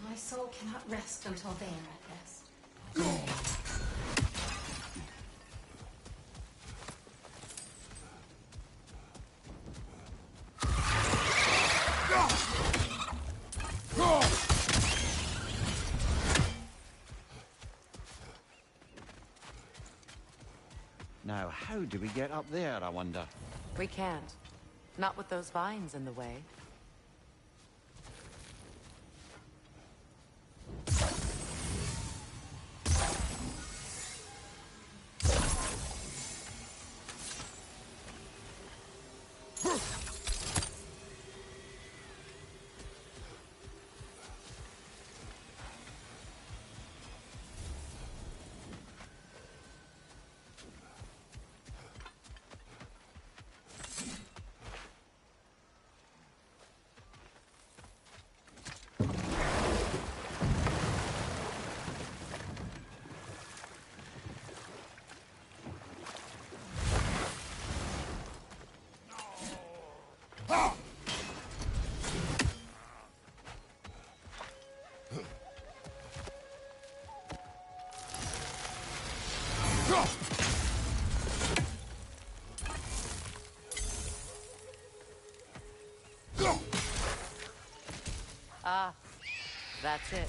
My soul cannot rest until they are at rest. Now, how do we get up there, I wonder? We can't. Not with those vines in the way. Ah, that's it.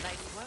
Nice work.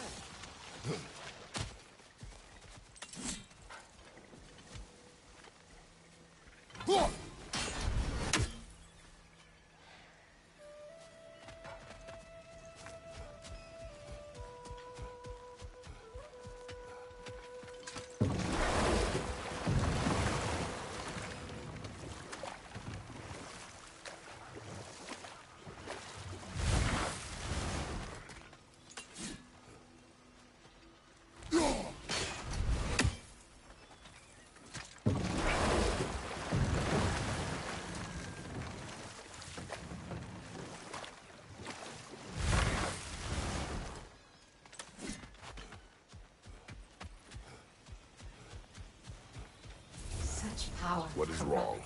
Such power. What is wrong?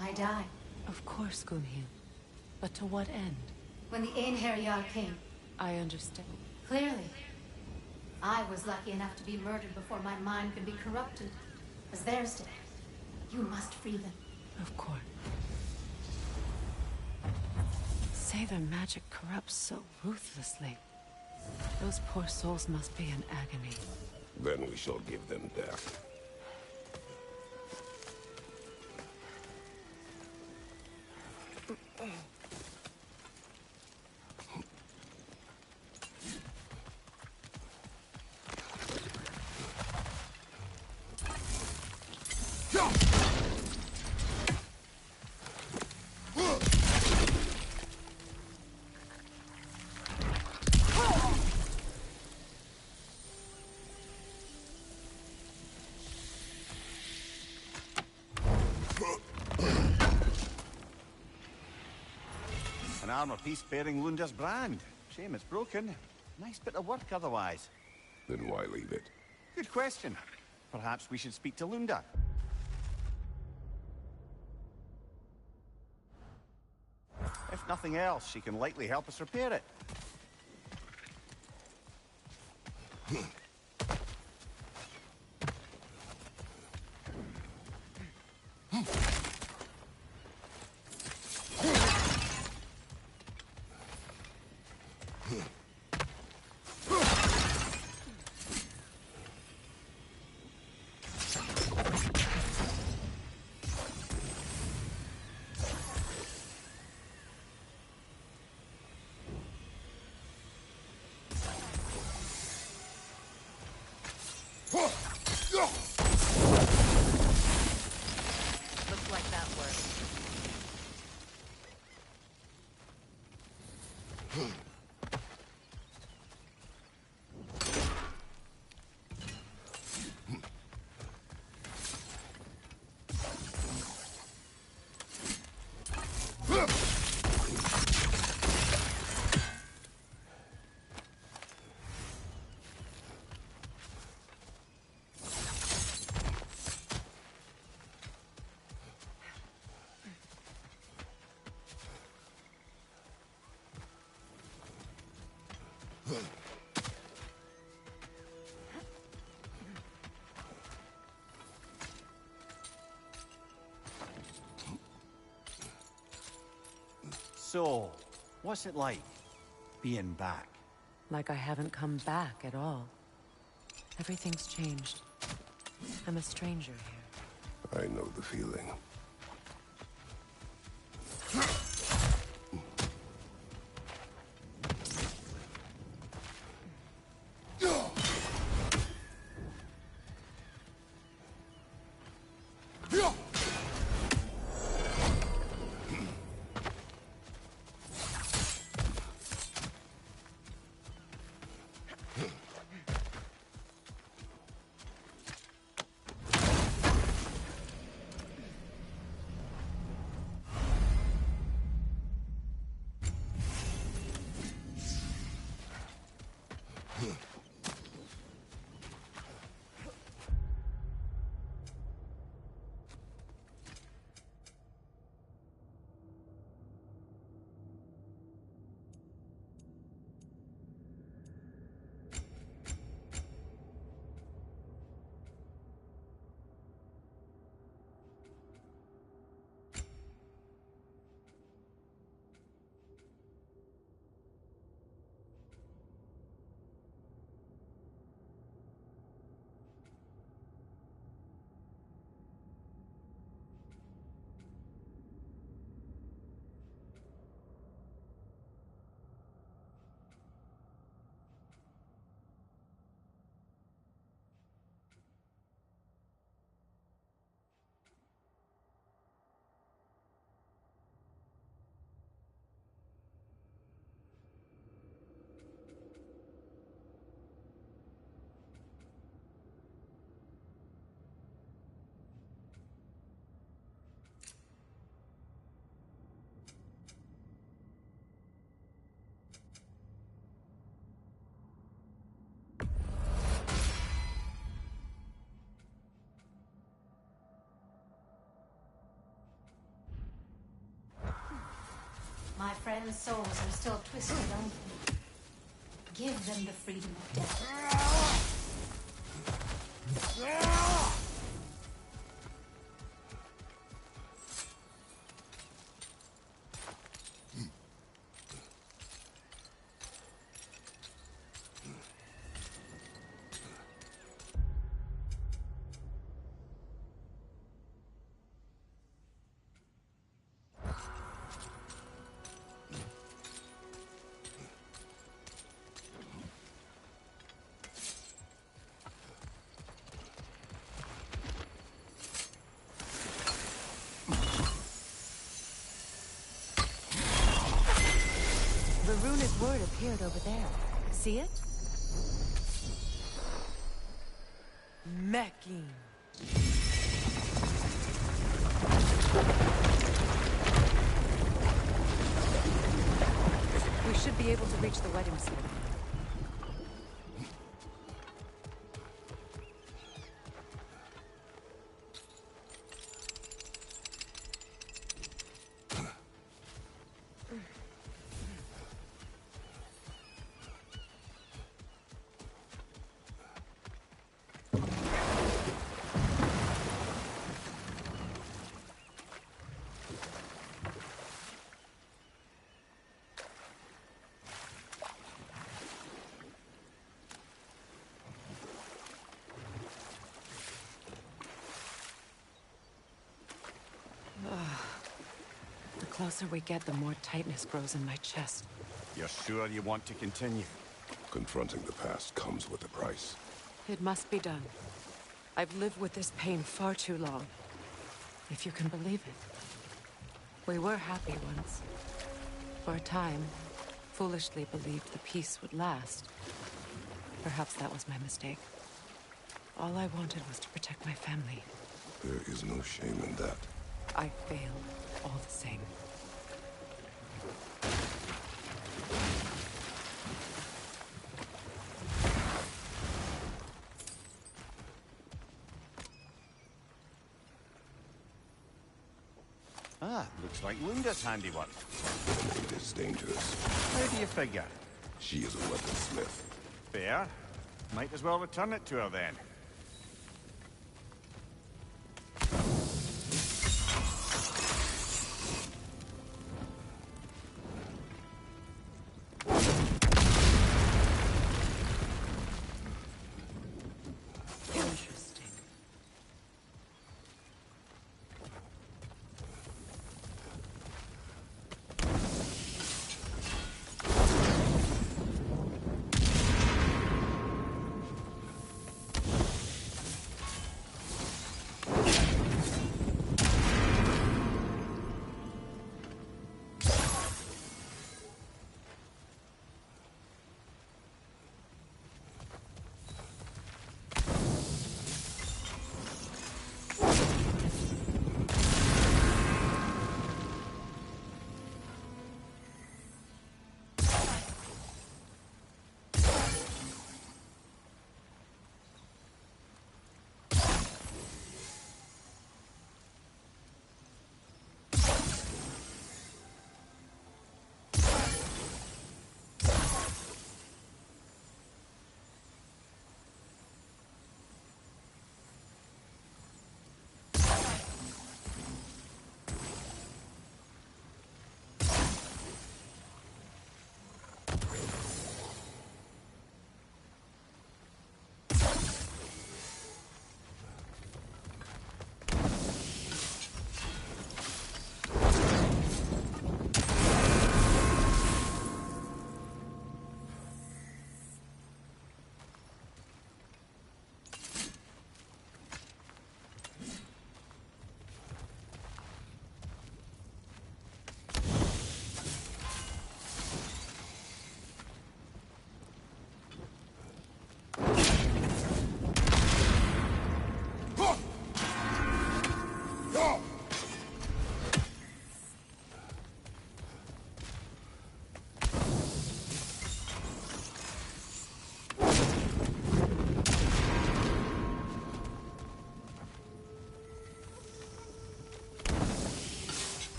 I die. Of course, Gunhild. But to what end? When the Einherjar came, I understand. clearly. I was lucky enough to be murdered before my mind could be corrupted, as theirs did. You must free them. Of course. Say their magic corrupts so ruthlessly. Those poor souls must be in agony. Then we shall give them death. An armor piece bearing Lunda's brand. Shame it's broken. Nice bit of work otherwise. Then why leave it? Good question. Perhaps we should speak to Lunda. If nothing else, she can likely help us repair it. Looks like So, what's it like, being back? Like I haven't come back at all. Everything's changed. I'm a stranger here. I know the feeling. My friends' souls are still twisted, aren't they? Give them the freedom of death. The runic word appeared over there. See it? Mecking. We should be able to reach the wedding ceremony. The closer we get, the more tightness grows in my chest. You're sure you want to continue? Confronting the past comes with a price. It must be done. I've lived with this pain far too long. If you can believe it. We were happy once. For a time, foolishly believed the peace would last. Perhaps that was my mistake. All I wanted was to protect my family. There is no shame in that. I failed, all the same. Ah, looks like Lunda's handiwork. It is dangerous. How do you figure? She is a weaponsmith. Fair. Might as well return it to her then.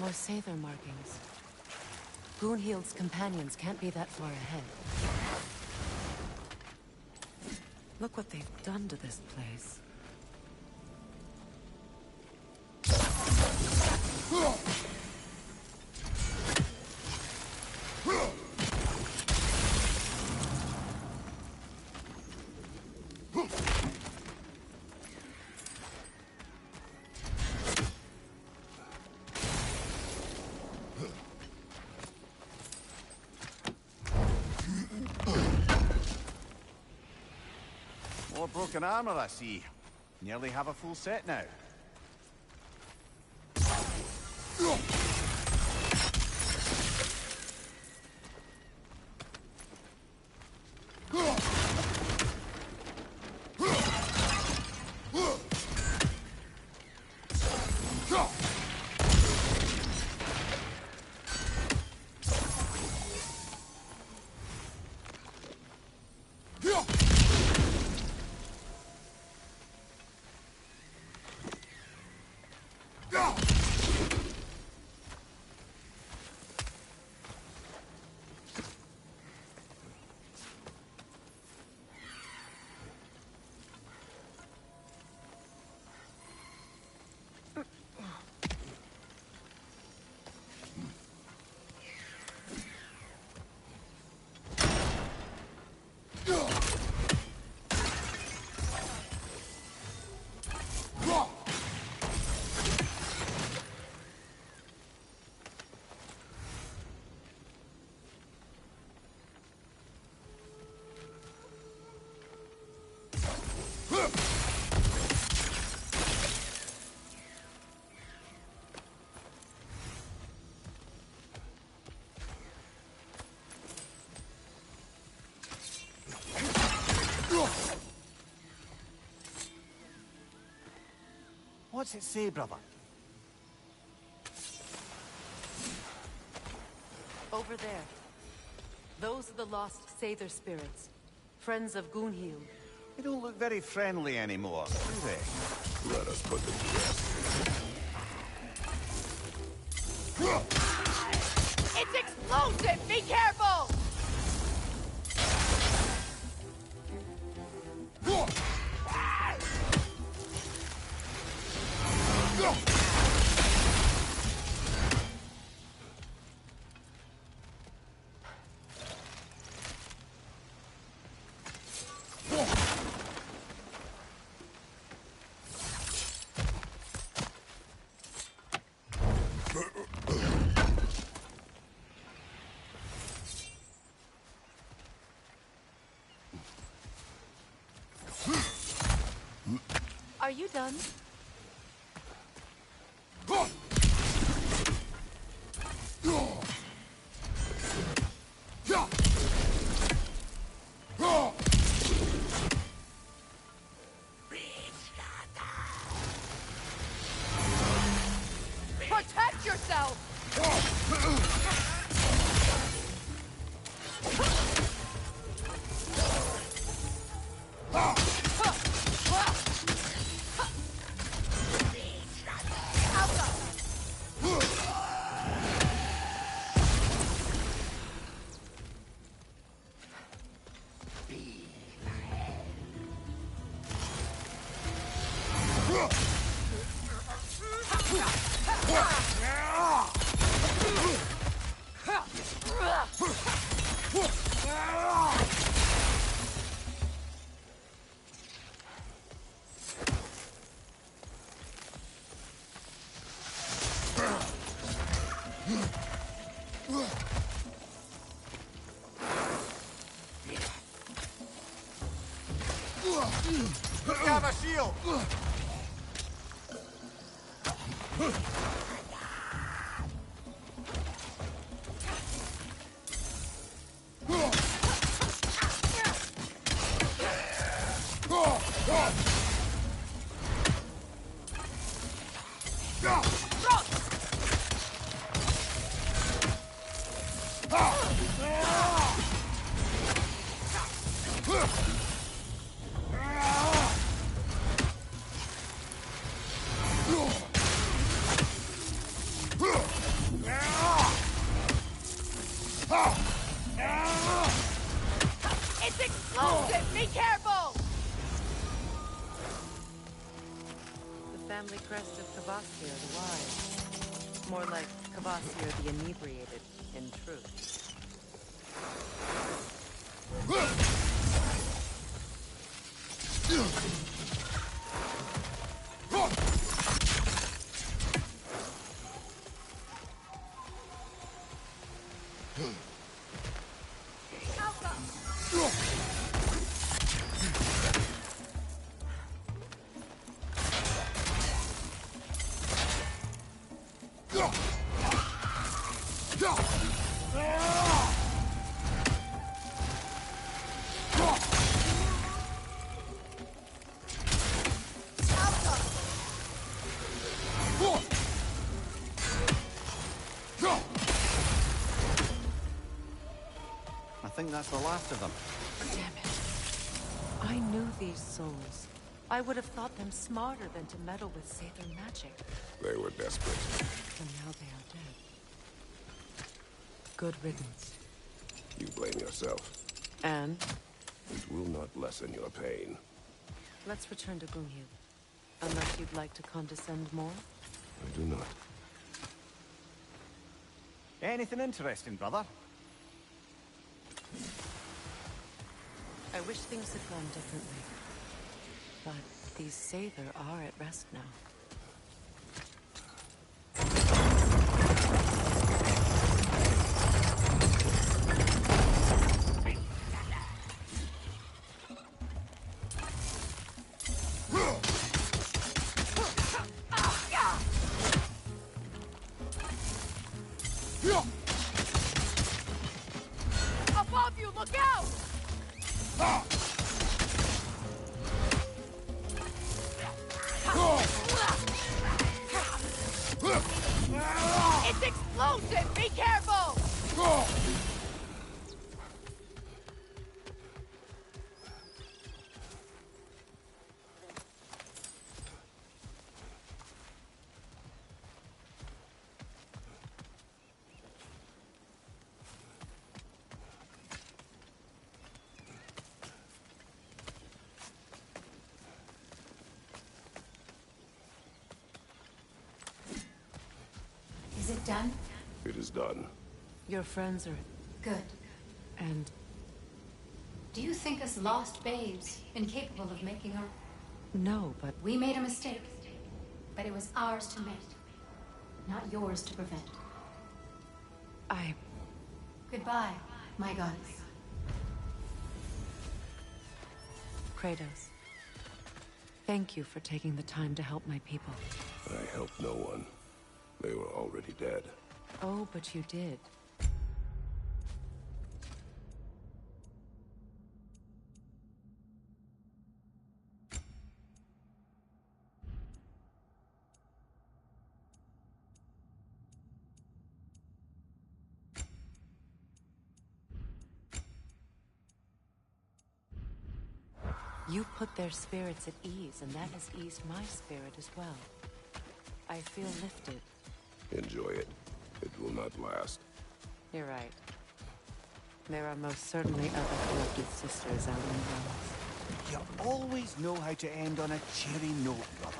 More Sather markings. Goonhield's companions can't be that far ahead. Look what they've done to this place. More broken armor, I see. Nearly have a full set now. What's it say, brother? Over there. Those are the lost Sather spirits. Friends of Goonhield. They don't look very friendly anymore, do they? Let us put them to rest. It's explosive! Be careful! Are you done? Protect yourself! Have a shield! explosive! Be careful! The family crest of Kvasir the Wise. More like Kvasir the Inebriated, in truth. I think that's the last of them. Damn it. I knew these souls. I would have thought them smarter than to meddle with Sather magic. They were desperate. And now they are dead. Good riddance. You blame yourself. And? It will not lessen your pain. Let's return to Gunghil. Unless you'd like to condescend more? I do not. Anything interesting, brother? I wish things had gone differently. But these Sather are at rest now. Above you, look out! It's explosive! Be careful! Is it done? It is done. Your friends are... Good. and... Do you think us lost babes, incapable of making our... No, but... We made a mistake, but it was ours to make, not yours to prevent. I... Goodbye, my goddess. Kratos. Thank you for taking the time to help my people. I helped no one. They were already dead. Oh, but you did. You put their spirits at ease, and that has eased my spirit as well. I feel lifted. Enjoy it. It will not last. You're right. There are most certainly other corrupted sisters out in the realms. You always know how to end on a cheery note, brother.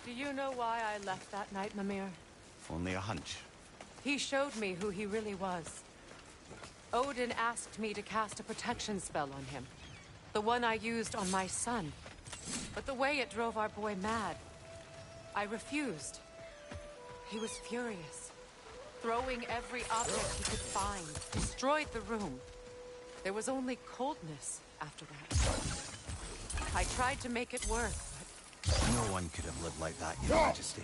Do you know why I left that night, Mimir? Only a hunch. He showed me who he really was. Odin asked me to cast a protection spell on him. The one I used on my son. But the way it drove our boy mad, I refused. He was furious, throwing every object he could find, destroyed the room. There was only coldness after that. I tried to make it work, but No one could have lived like that, Your Majesty.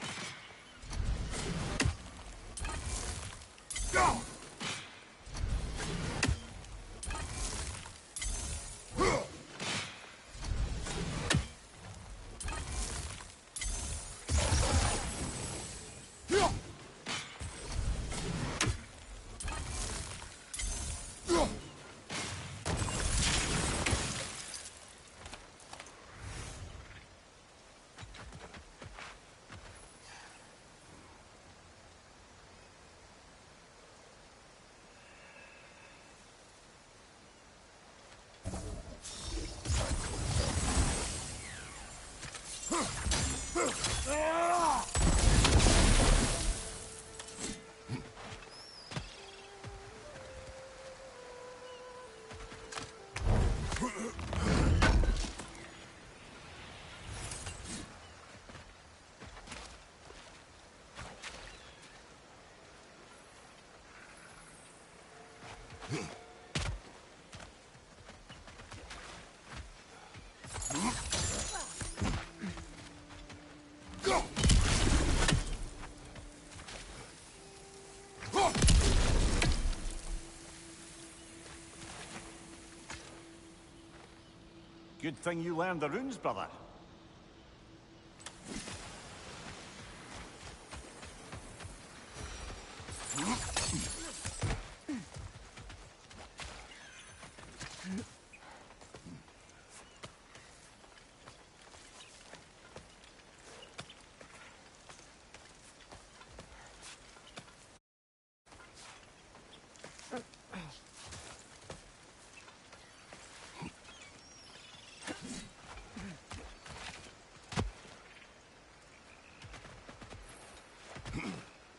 Good thing you learned the runes, brother.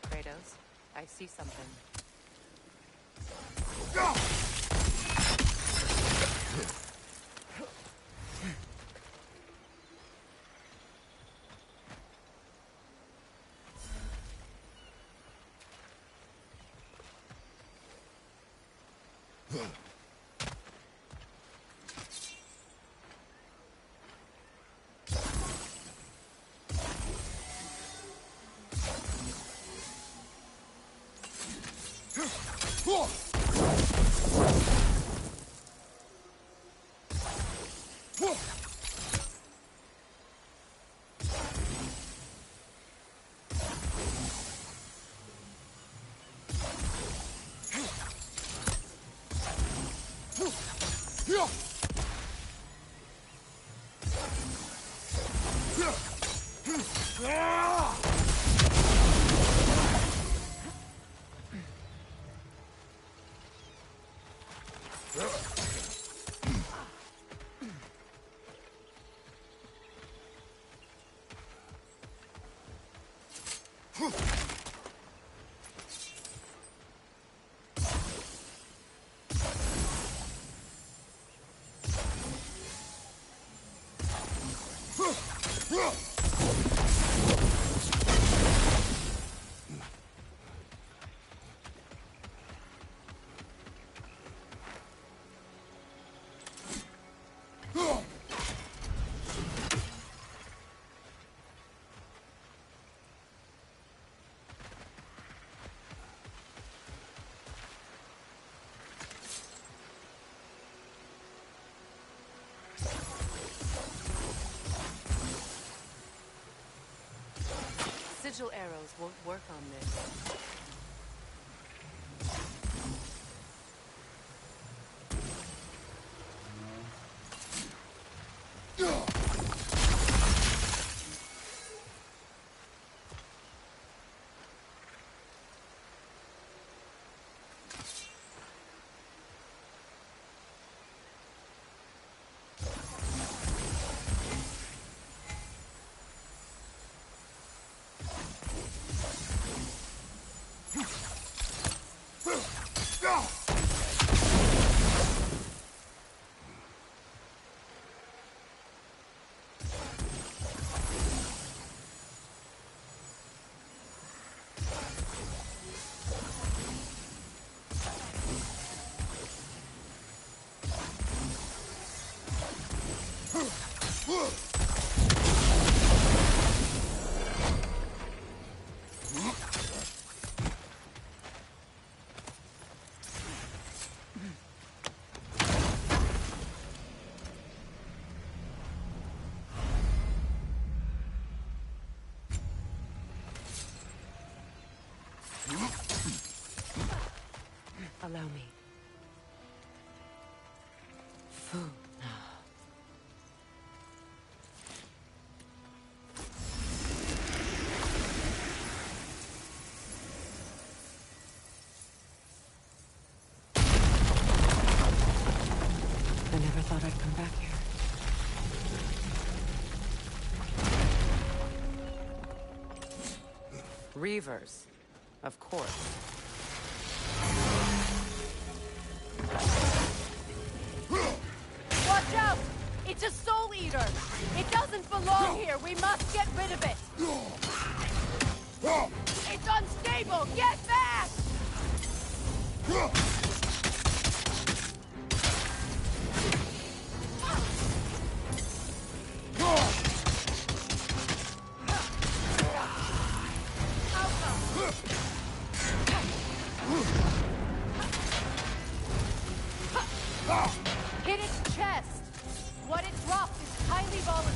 Kratos, I see something. Sigil arrows won't work on this. Allow me. Food now. I never thought I'd come back here. Reavers, of course. Watch out! It's a soul eater! It doesn't belong here! We must get rid of it! It's unstable! Get back! Hit its chest! What it dropped is highly volatile.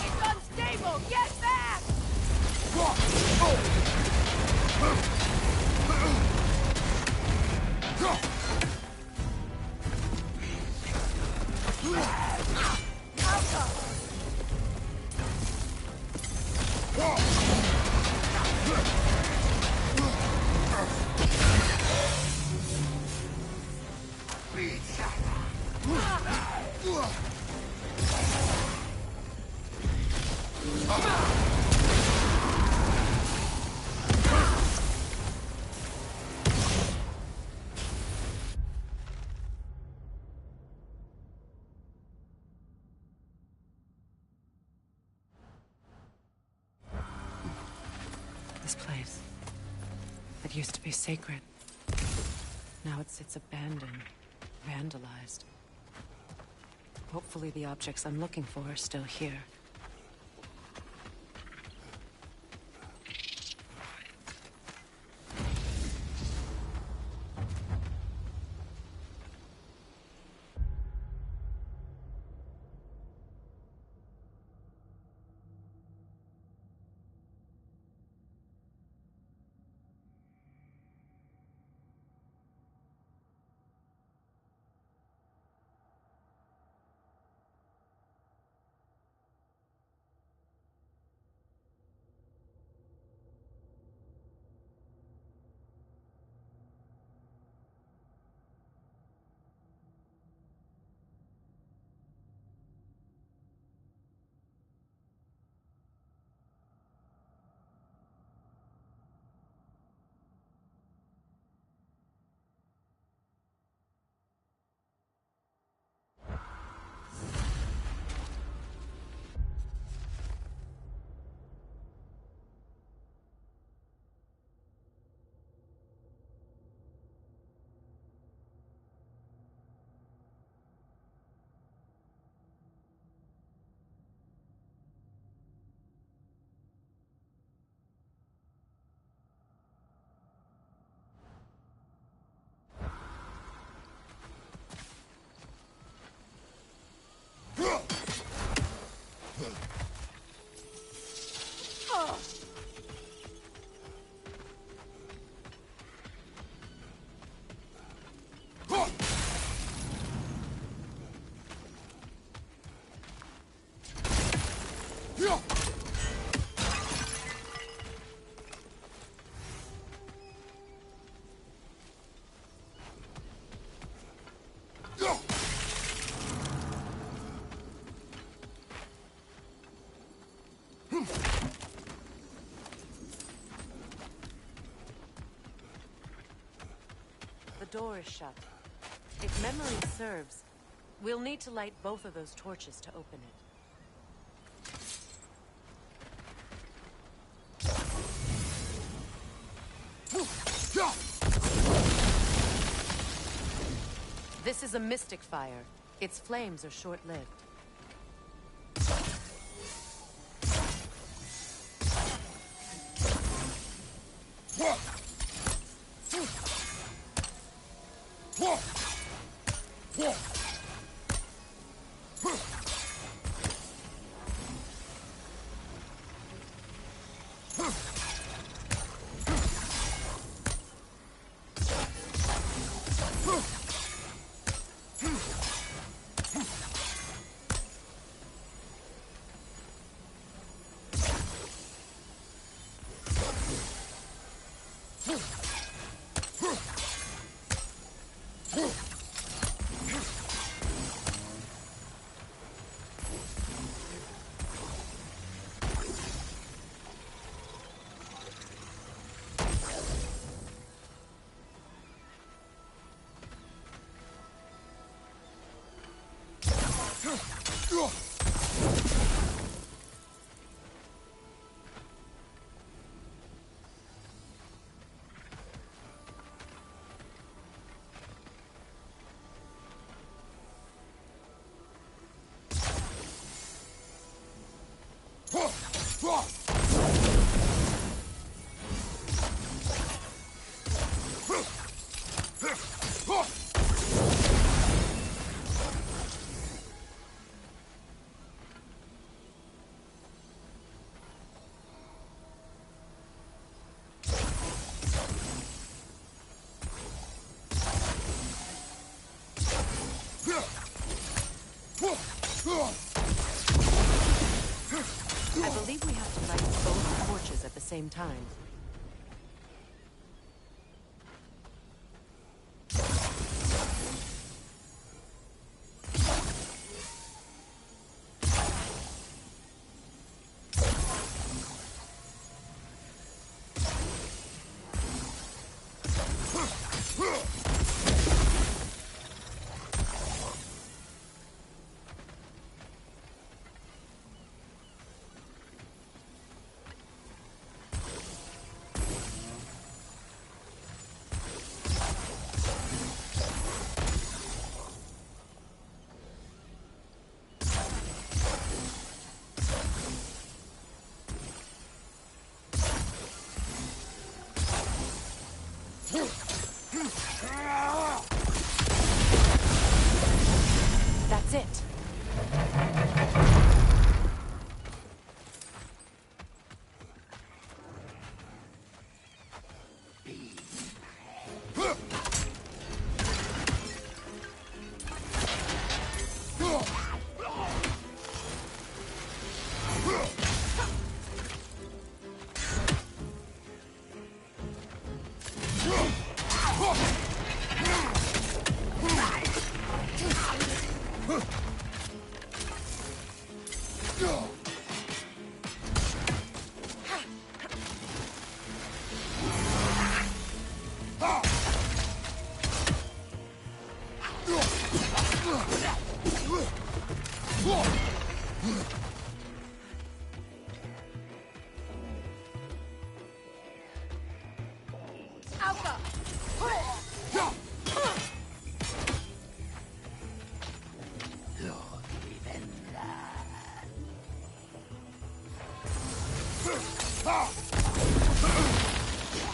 It's unstable! Get back! This place. It used to be sacred. Now it sits abandoned, vandalized. Hopefully the objects I'm looking for are still here. door is shut. If memory serves, we'll need to light both of those torches to open it. This is a mystic fire. Its flames are short-lived. I believe we have to light both torches at the same time. That's it.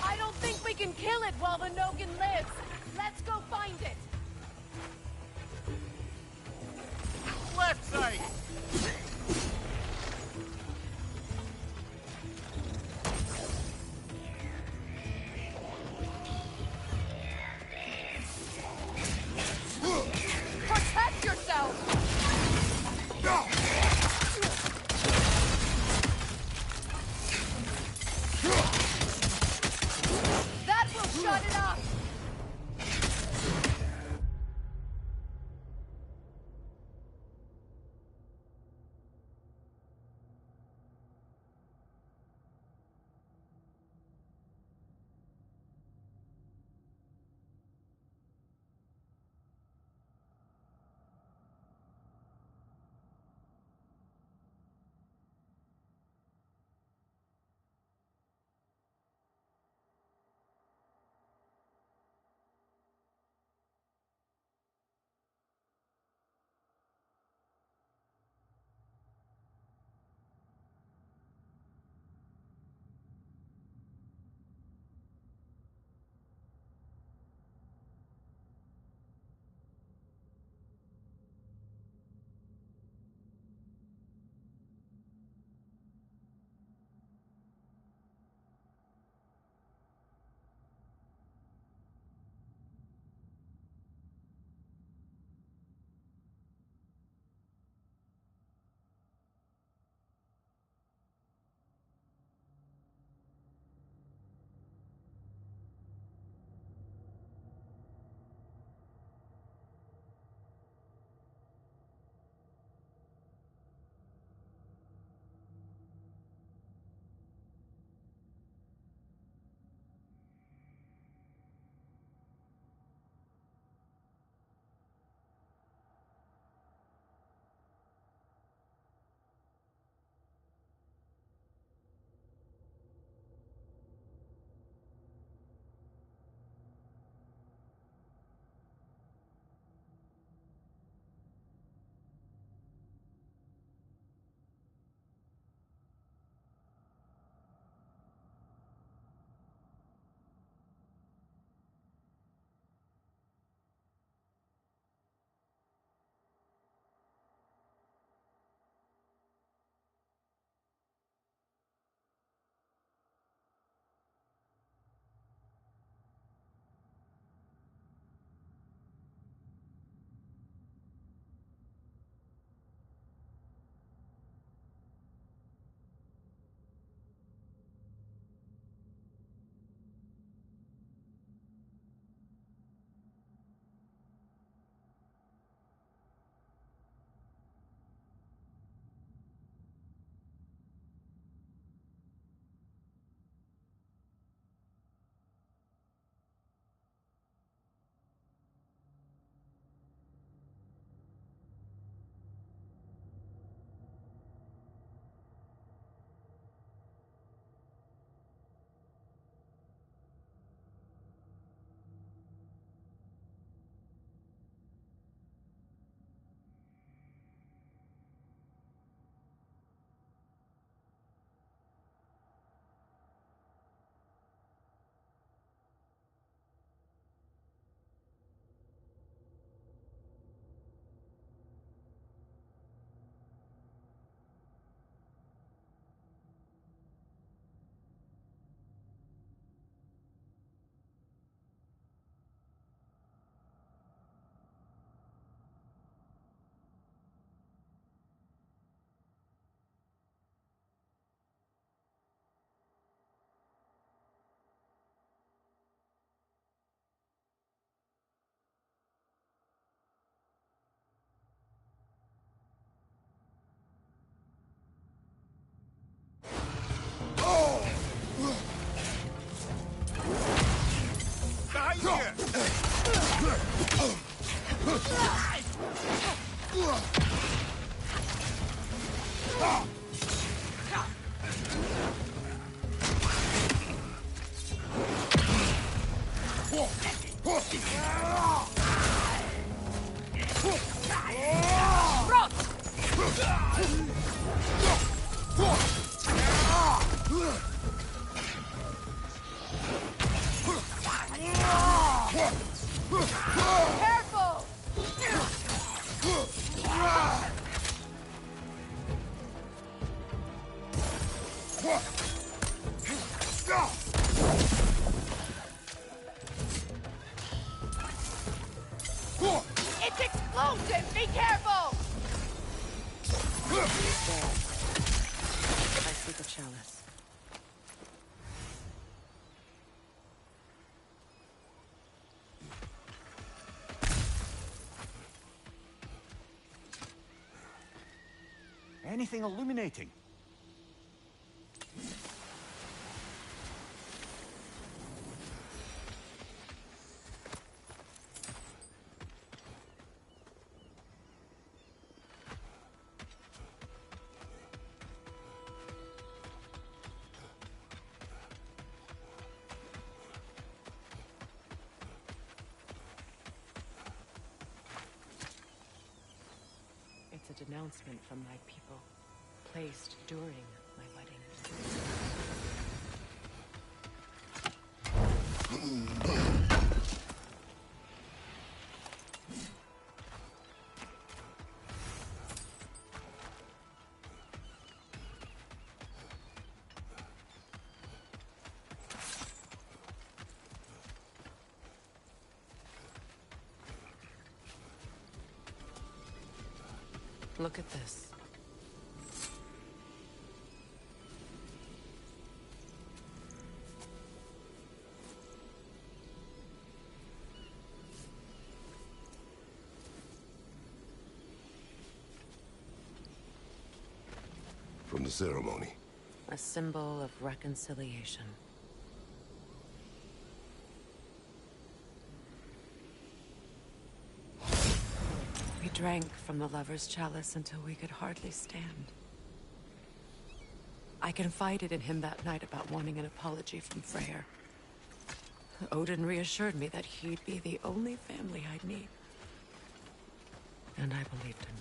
I don't think we can kill it while the Nogan lives. Let's go find it. Left side! Protect yourself! That will shut it off! Careful! It's explosive! Be careful! There. I see the chalice. Anything illuminating? It's a denouncement from my people, placed during my wedding. Look at this. From the ceremony. A symbol of reconciliation. We drank from the lover's chalice until we could hardly stand. I confided in him that night about wanting an apology from Freyr. Odin reassured me that he'd be the only family I'd need. And I believed him.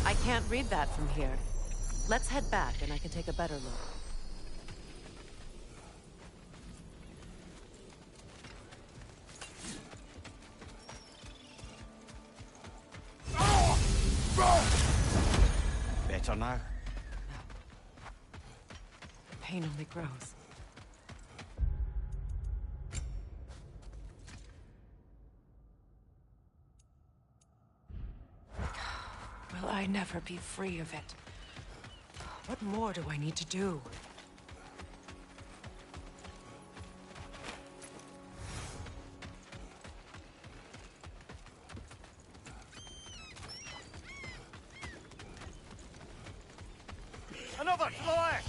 I can't read that from here. Let's head back and I can take a better look. Better now? The pain only grows. Will I never be free of it? What more do I need to do? Another to the left!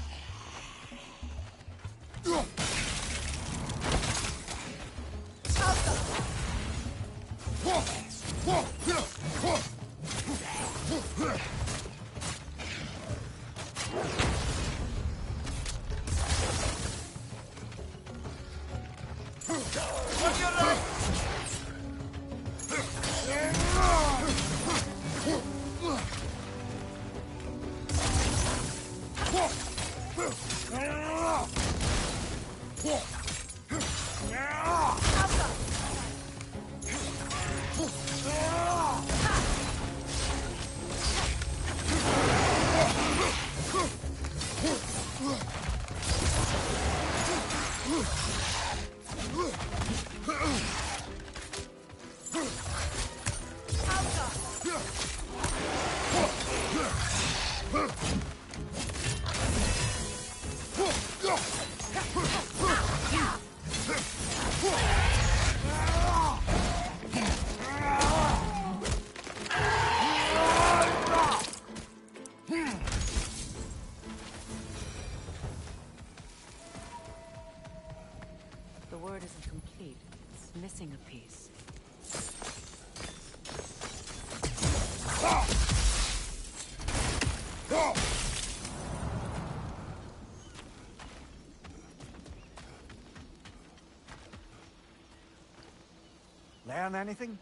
The word isn't complete. It's missing a piece. Learn anything?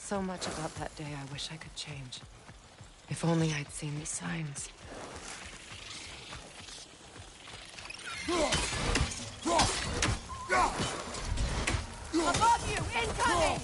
So much about that day I wish I could change. If only I'd seen the signs. Above you! Incoming!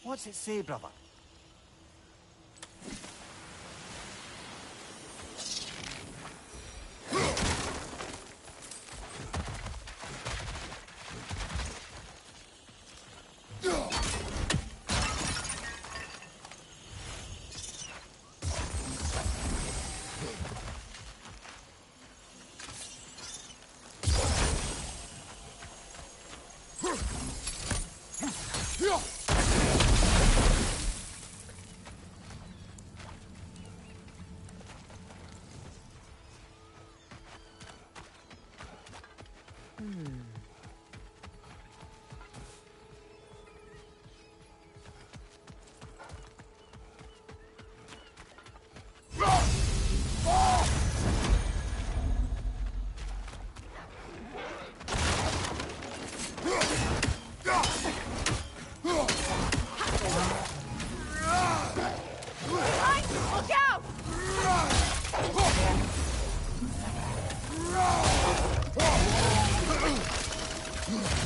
What's it say, brother? Look out!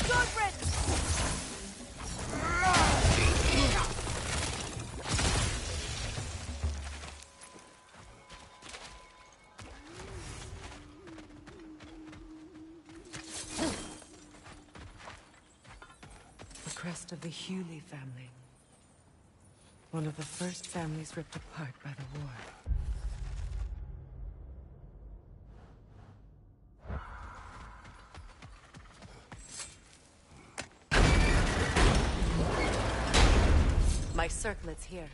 Good riddance! The crest of the Hewley family. One of the first families ripped apart by the war. My circlet's here.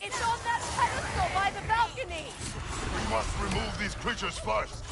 It's on that pedestal by the balcony! We must remove these creatures first.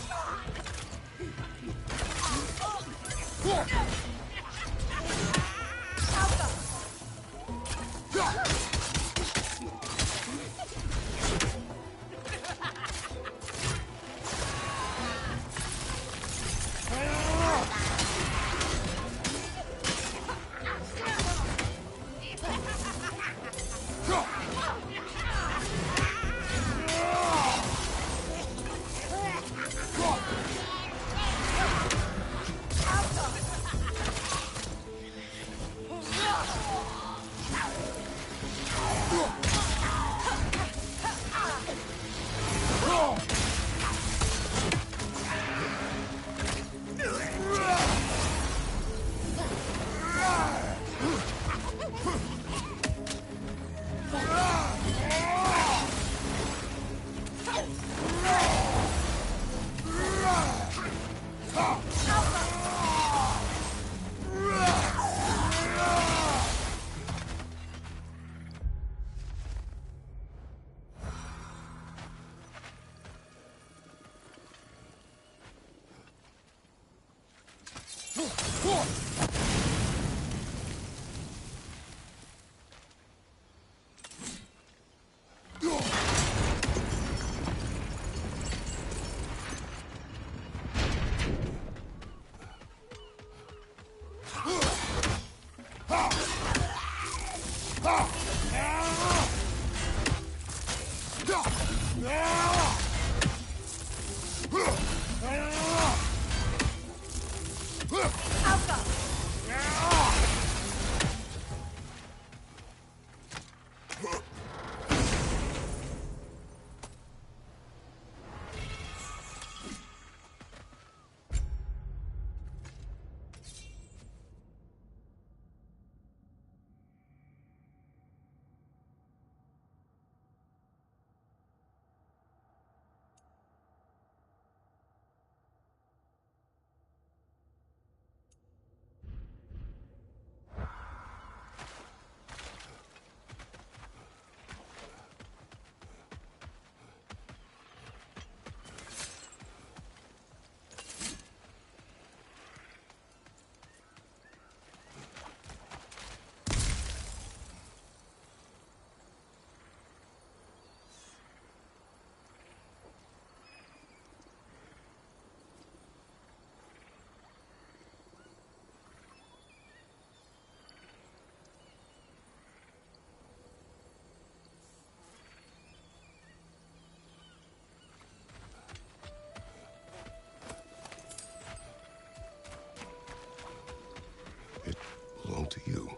It belonged to you.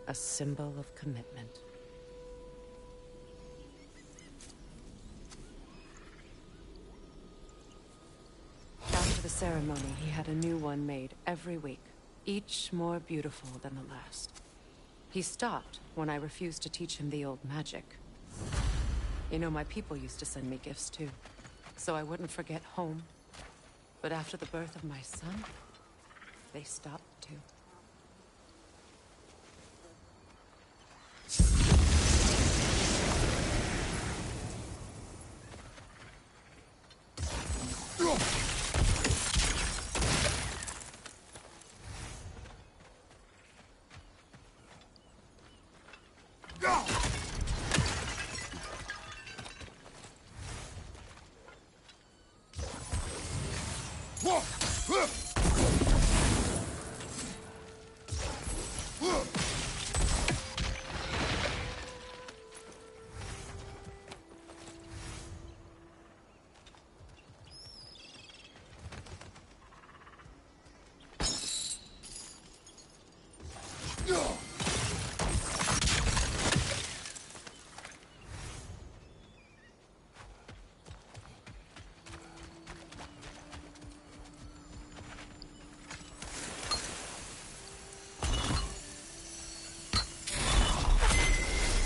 A symbol of commitment. After the ceremony, he had a new one made every week, each more beautiful than the last. He stopped when I refused to teach him the old magic. You know, my people used to send me gifts too, so I wouldn't forget home. But after the birth of my son, they stopped too.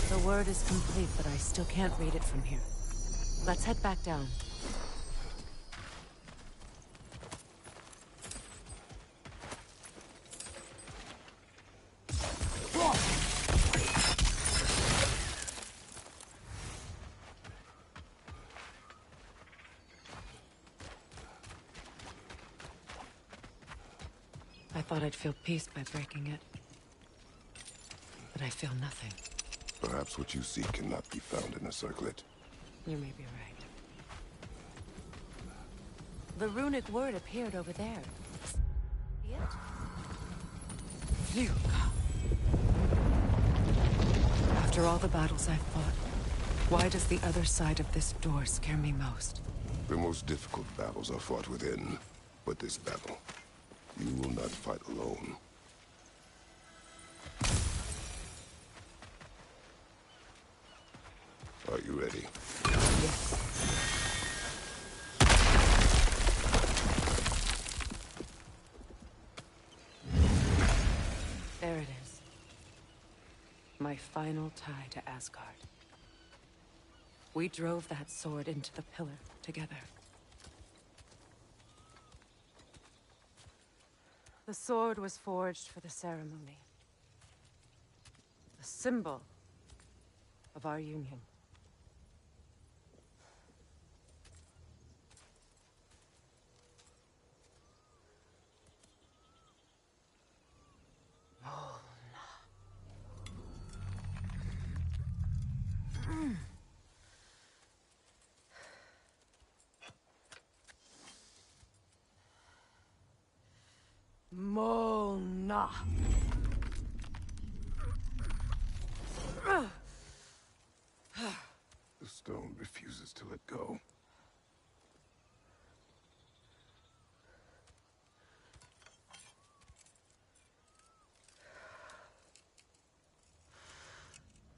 The word is complete, but I still can't read it from here. Let's head back down. I thought I'd feel peace by breaking it. But I feel nothing. Perhaps what you seek cannot be found in a circlet. You may be right. The runic word appeared over there. See it? Phew. After all the battles I've fought, why does the other side of this door scare me most? The most difficult battles are fought within. But this battle, you will not fight alone. Are you ready? Yes. There it is. My final tie to Asgard. We drove that sword into the pillar together. The sword was forged for the ceremony. The symbol of our union. The stone refuses to let go.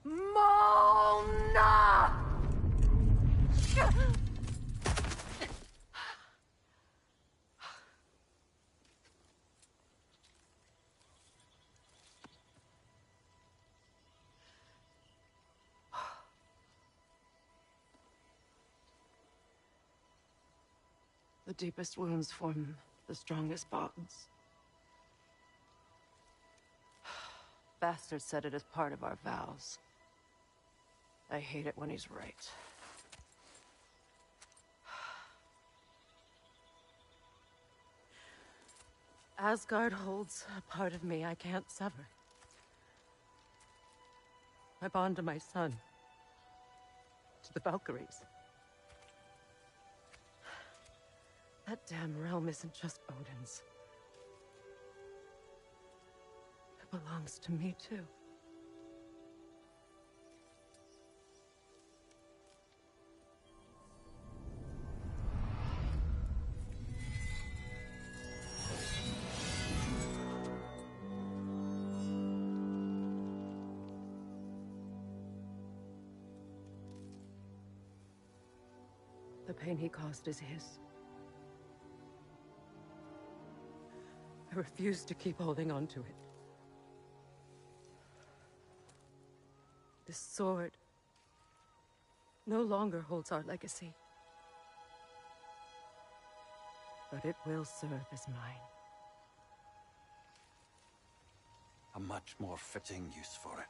Mona! The deepest wounds form the strongest bonds. Bastard said it as part of our vows. I hate it when he's right. Asgard holds a part of me I can't sever. I bond to my son. To the Valkyries. That damn realm isn't just Odin's. It belongs to me, too. The pain he caused is his. I refuse to keep holding on to it. This sword no longer holds our legacy. But it will serve as mine. A much more fitting use for it.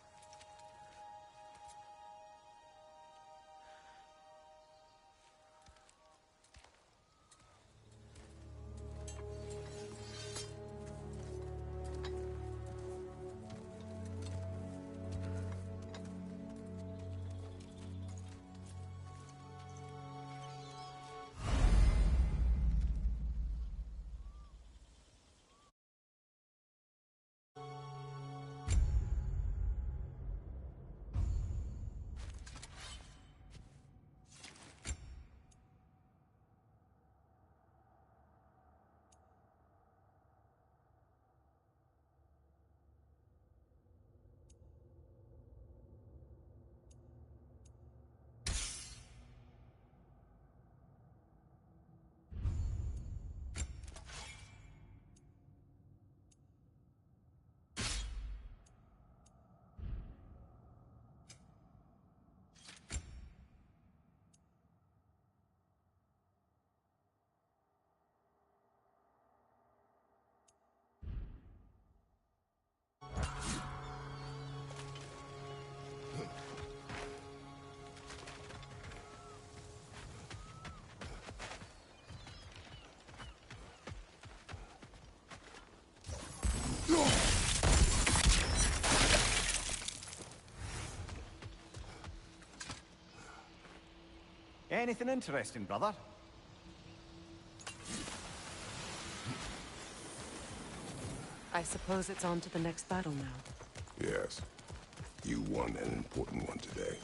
Anything interesting, brother? I suppose it's on to the next battle now. Yes. You won an important one today.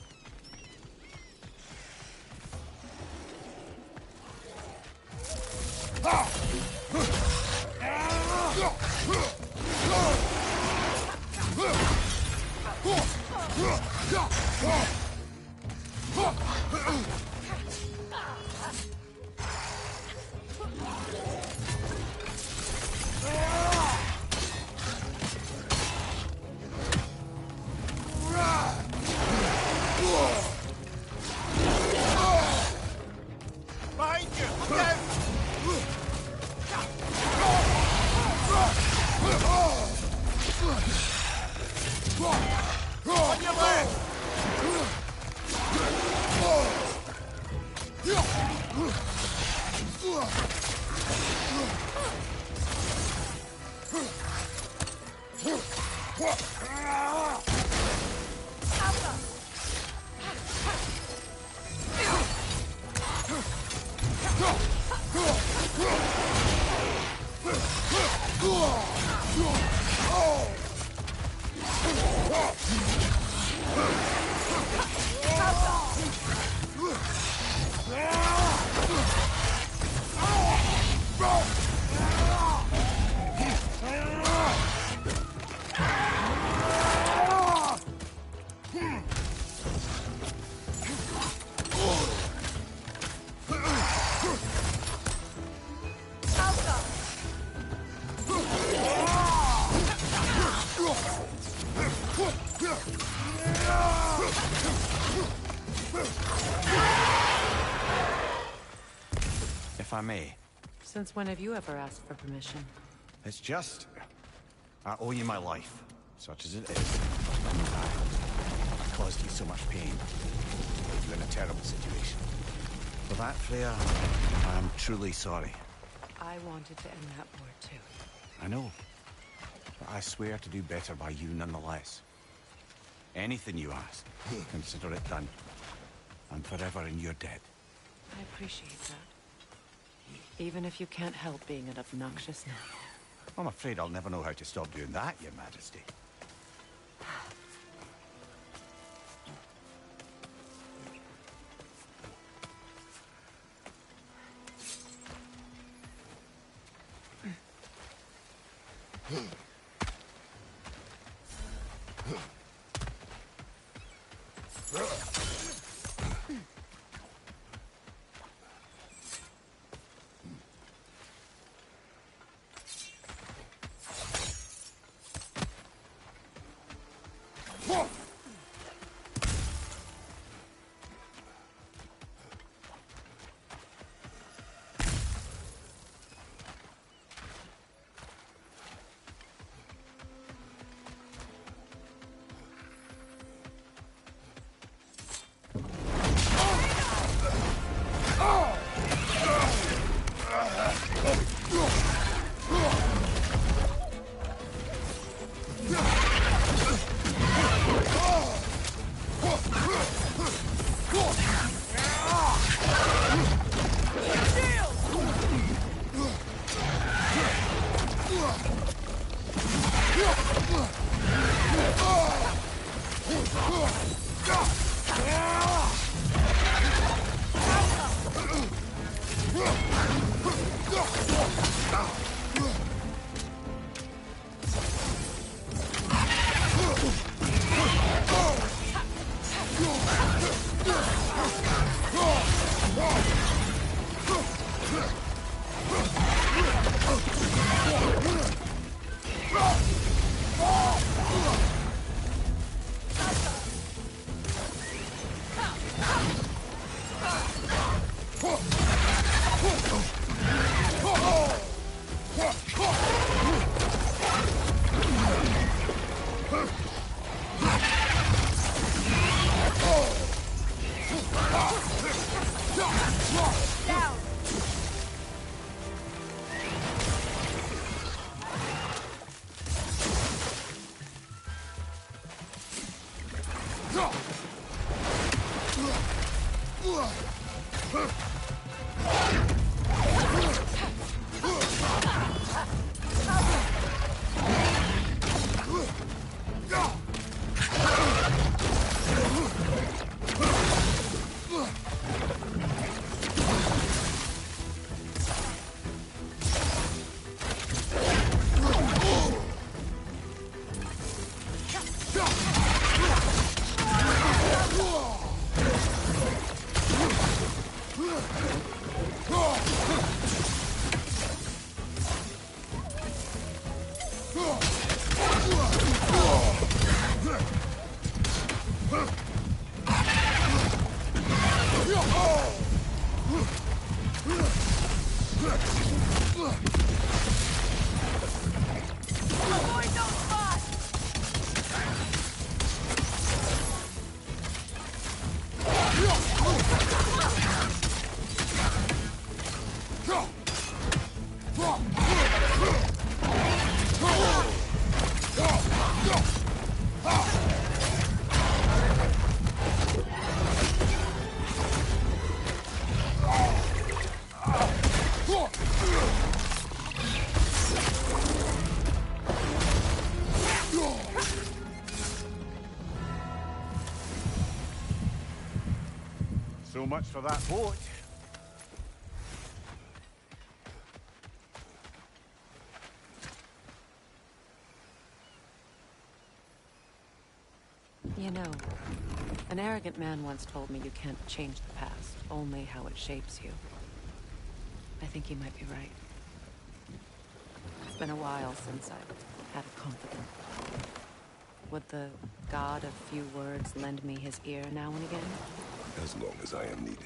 may. Since when have you ever asked for permission? It's just... I owe you my life, such as it is. I caused you so much pain. Put you in a terrible situation. For that, Freya, I am truly sorry. I wanted to end that war, too. I know. But I swear to do better by you nonetheless. Anything you ask, consider it done. I'm forever in your debt. I appreciate that. Even if you can't help being an obnoxious nun. I'm afraid I'll never know how to stop doing that, Your Majesty. So much for that boat. You know, an arrogant man once told me you can't change the past, only how it shapes you. I think he might be right. It's been a while since I've had a confidant. Would the god of few words lend me his ear now and again? As long as I am needed.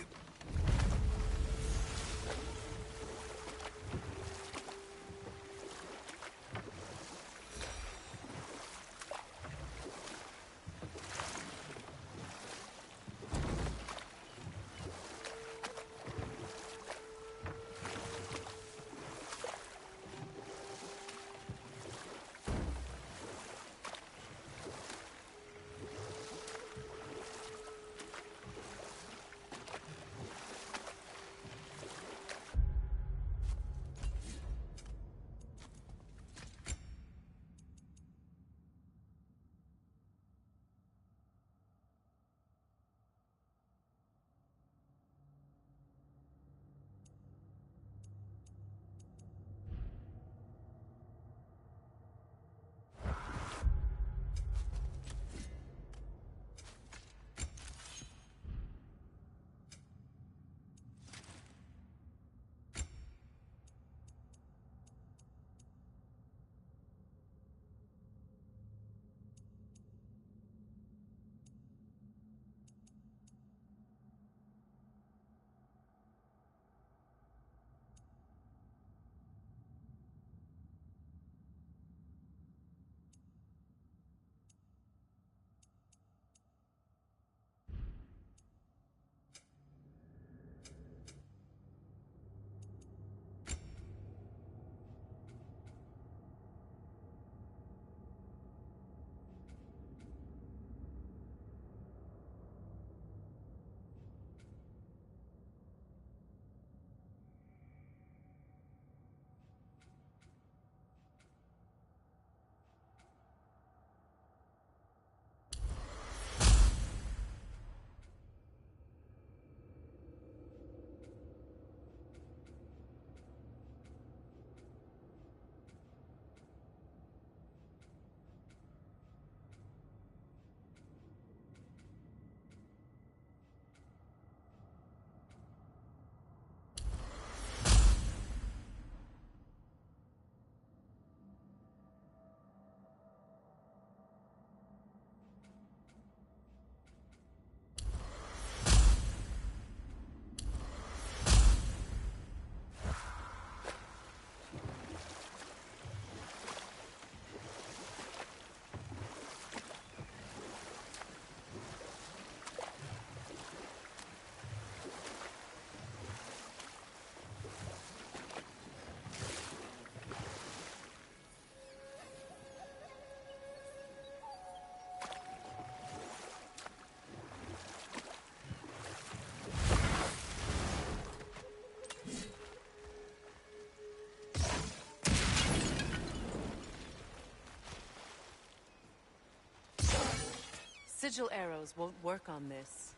sigil arrows won't work on this.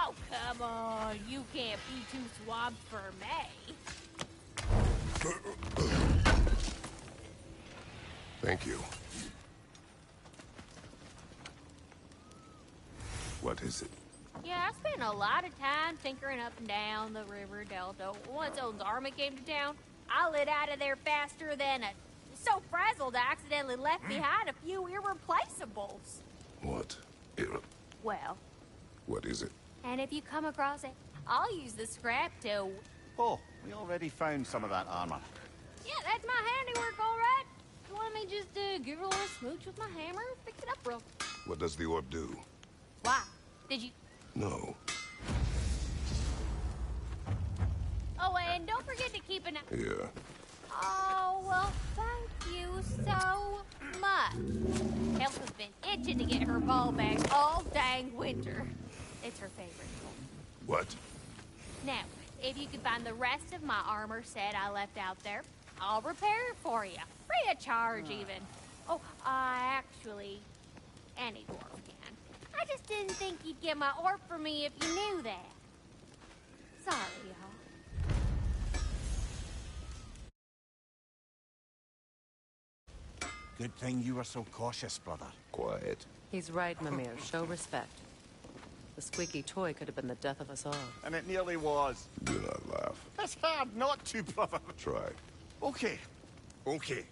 Oh, come on. You can't be too swamped for me. Thank you. What is it? Yeah, I spent a lot of time tinkering up and down the river delta. Once Owen's army came to town, I lit out of there faster than a... So frazzled, I accidentally left behind a few irreplaceables. What? Well, What is it? and if you come across it, I'll use the scrap to... Oh, we already found some of that armor. Yeah, that's my handiwork, all right. You want me just give her a little smooch with my hammer? Fix it up real... What does the orb do? Why? Did you... No. Oh, and don't forget to keep an... Yeah. Oh, well, thank you so much. Elf has been itching to get her ball back all dang winter. It's her favorite. What? Now, if you can find the rest of my armor set I left out there, I'll repair it for you. Free of charge, even. Oh, actually, any dwarf can. I just didn't think you'd get my orb for me if you knew that. Sorry, y'all. Good thing you were so cautious, brother. Quiet. He's right, Mimir. Show respect. The squeaky toy could have been the death of us all. And it nearly was. Do not laugh. It's hard not to, brother. Try. Okay. Okay.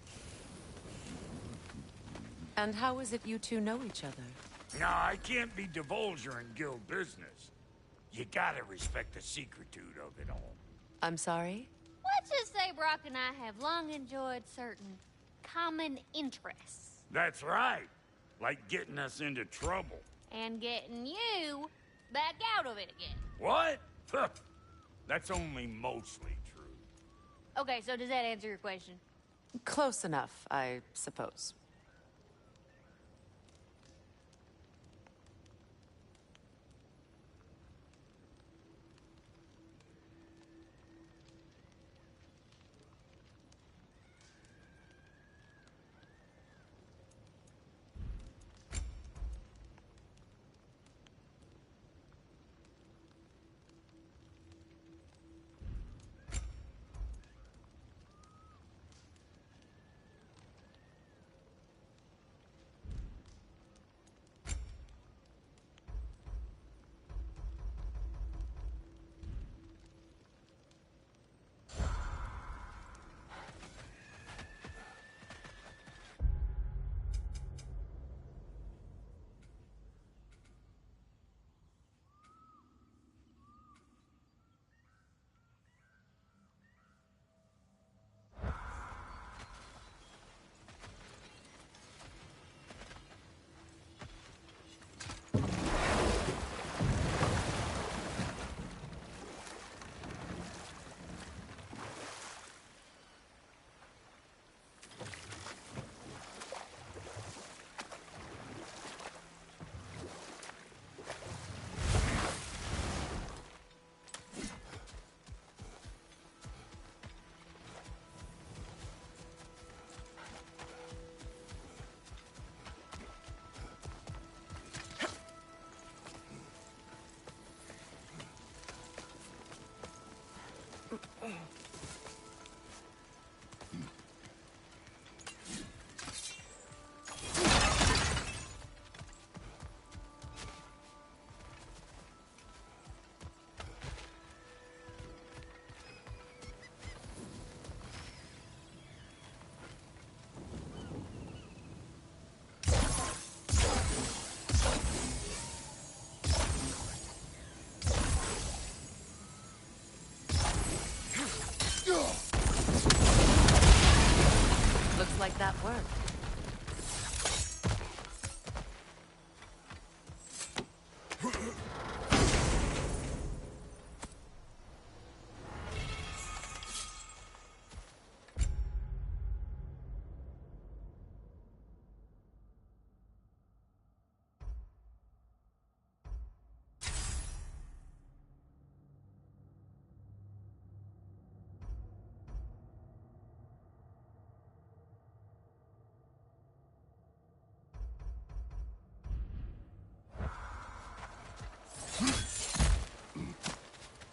And how is it you two know each other? No, I can't be divulging guild business. You gotta respect the secretude of it all. I'm sorry? Let's just say Brock and I have long enjoyed certain common interests. That's right. Like getting us into trouble. And getting you back out of it again. What? Huh. That's only mostly true. Okay, so does that answer your question? Close enough, I suppose. work.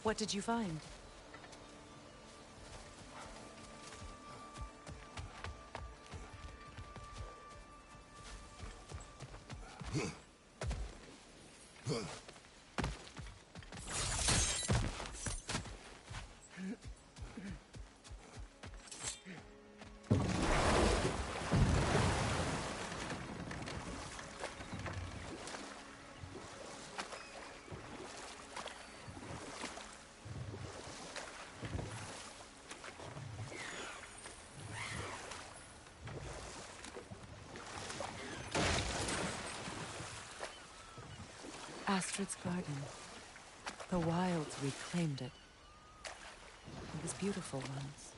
What did you find? Astrid's garden. The wilds reclaimed it. It was beautiful once.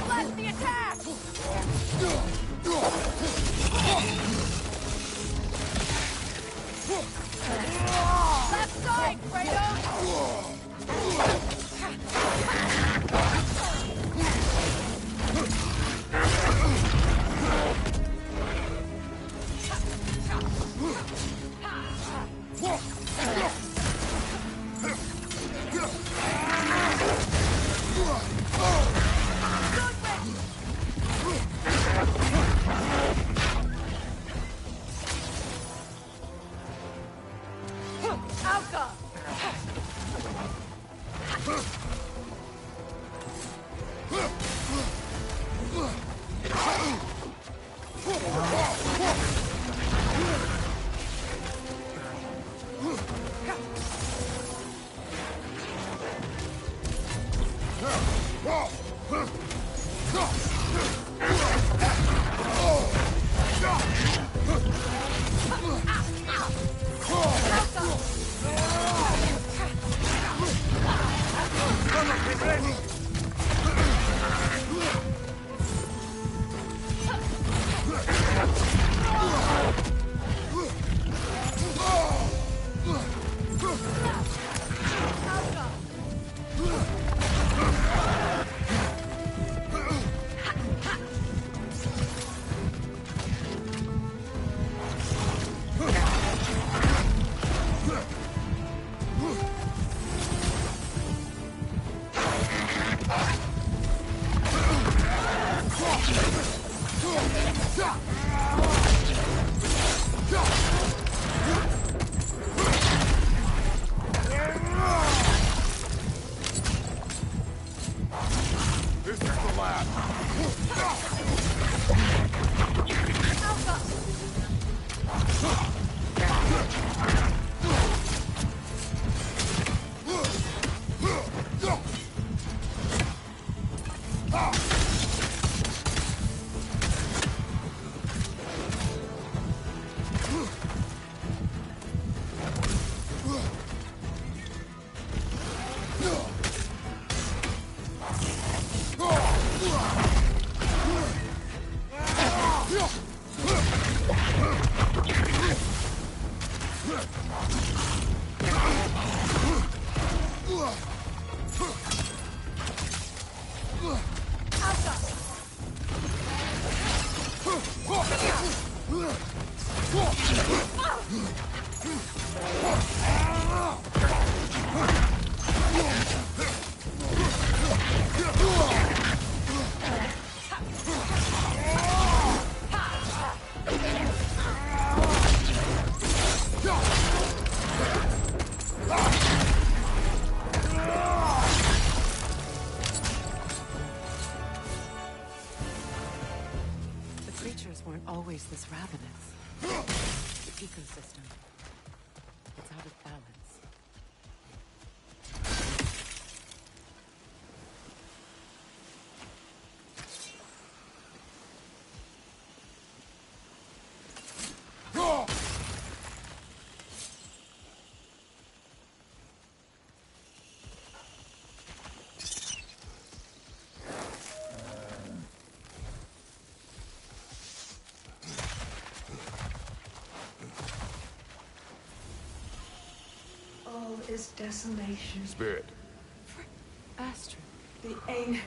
Bless the attack! Left side, Kratos! Always this ravenous. The ecosystem. It's out of balance. this desolation. Spirit. Astrid, The aim,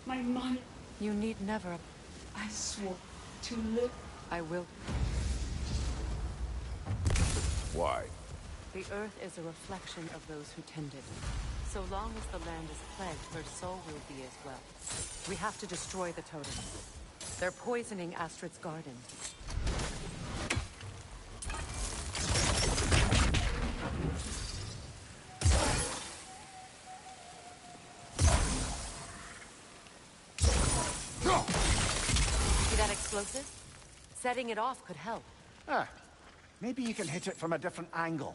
my mind. you need never... I swore to live. I will. Why? The earth is a reflection of those who tend it. So long as the land is plagued, her soul will be as well. We have to destroy the totems. They're poisoning Astrid's garden. See that explosive? Setting it off could help. Ah, maybe you can hit it from a different angle.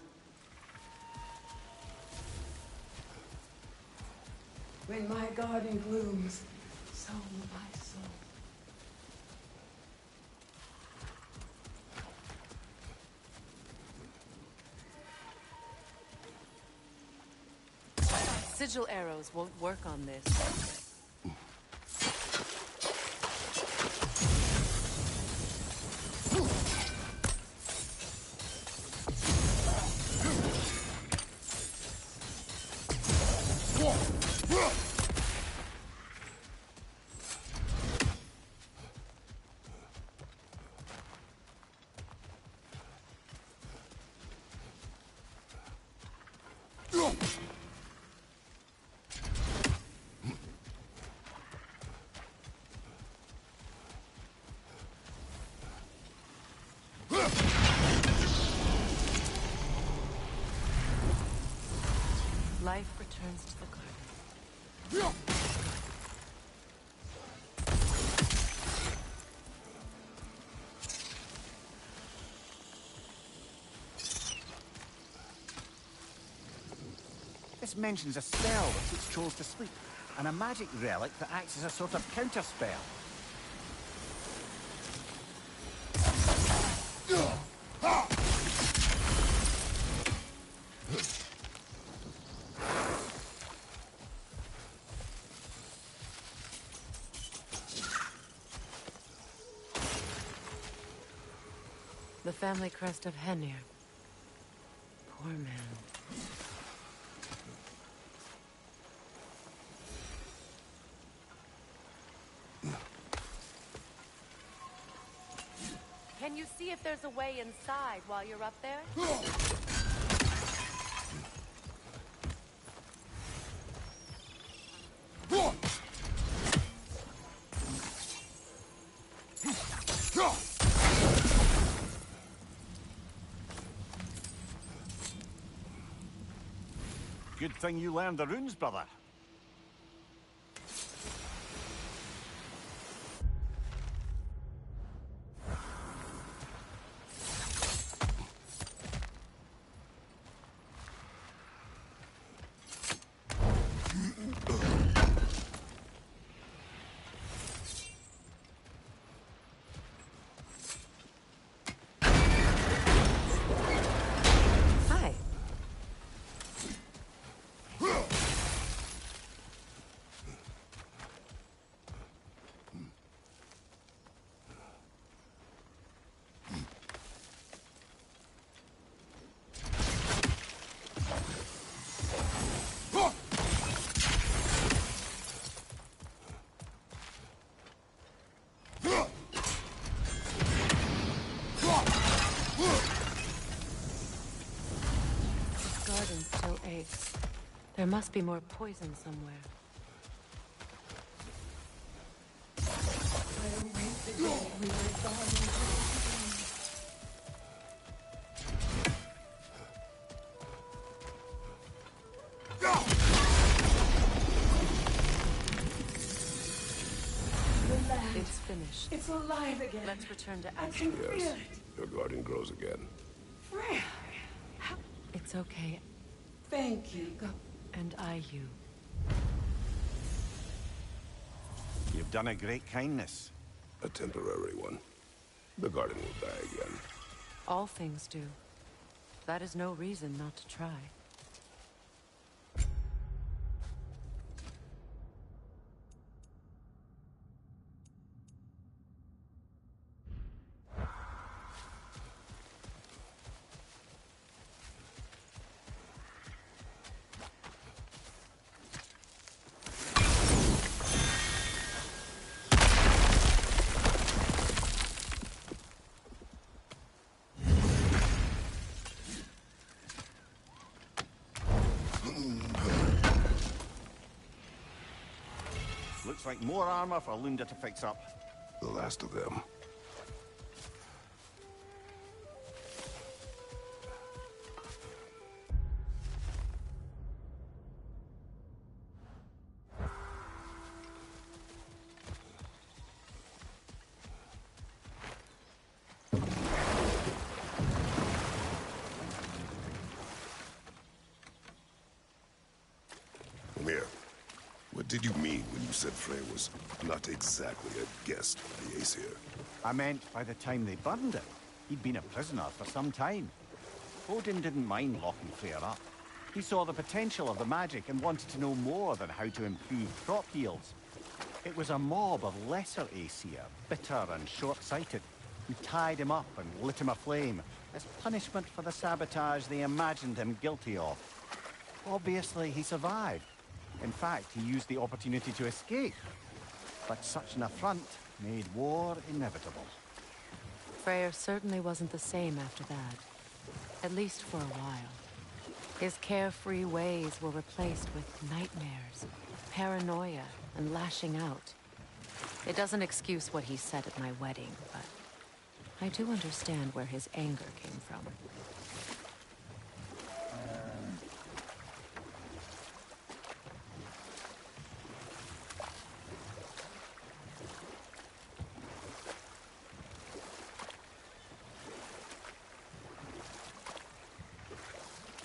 When my garden blooms, so will my soul. Sigil arrows won't work on this. Life returns to the garden. This mentions a spell that puts trolls to sleep, and a magic relic that acts as a sort of counter-spell. The family crest of Henir. Poor man. Can you see if there's a way inside while you're up there? Good thing you learned the runes, brother. Hi. This garden still aches. There must be more poison somewhere. I await the day when my garden blooms. The land. It's finished. It's alive again. Let's return to I Astrid. can feel Yes. it. Your garden grows again. Freya. It's okay. Thank you. And you. You've done a great kindness. A temporary one. The garden will die again. All things do. That is no reason not to try. Looks like more armor for Lunda to fix up. The last of them. Mir, what did you mean when you said Frey was not exactly a guest of the Aesir? I meant by the time they burned it, he'd been a prisoner for some time. Odin didn't mind locking Freyr up. He saw the potential of the magic and wanted to know more than how to improve crop yields. It was a mob of lesser Aesir, bitter and short-sighted, who tied him up and lit him aflame as punishment for the sabotage they imagined him guilty of. Obviously, he survived. In fact, he used the opportunity to escape. But such an affront made war inevitable. Freyr certainly wasn't the same after that. At least for a while. His carefree ways were replaced with nightmares, paranoia, and lashing out. It doesn't excuse what he said at my wedding, but I do understand where his anger came from.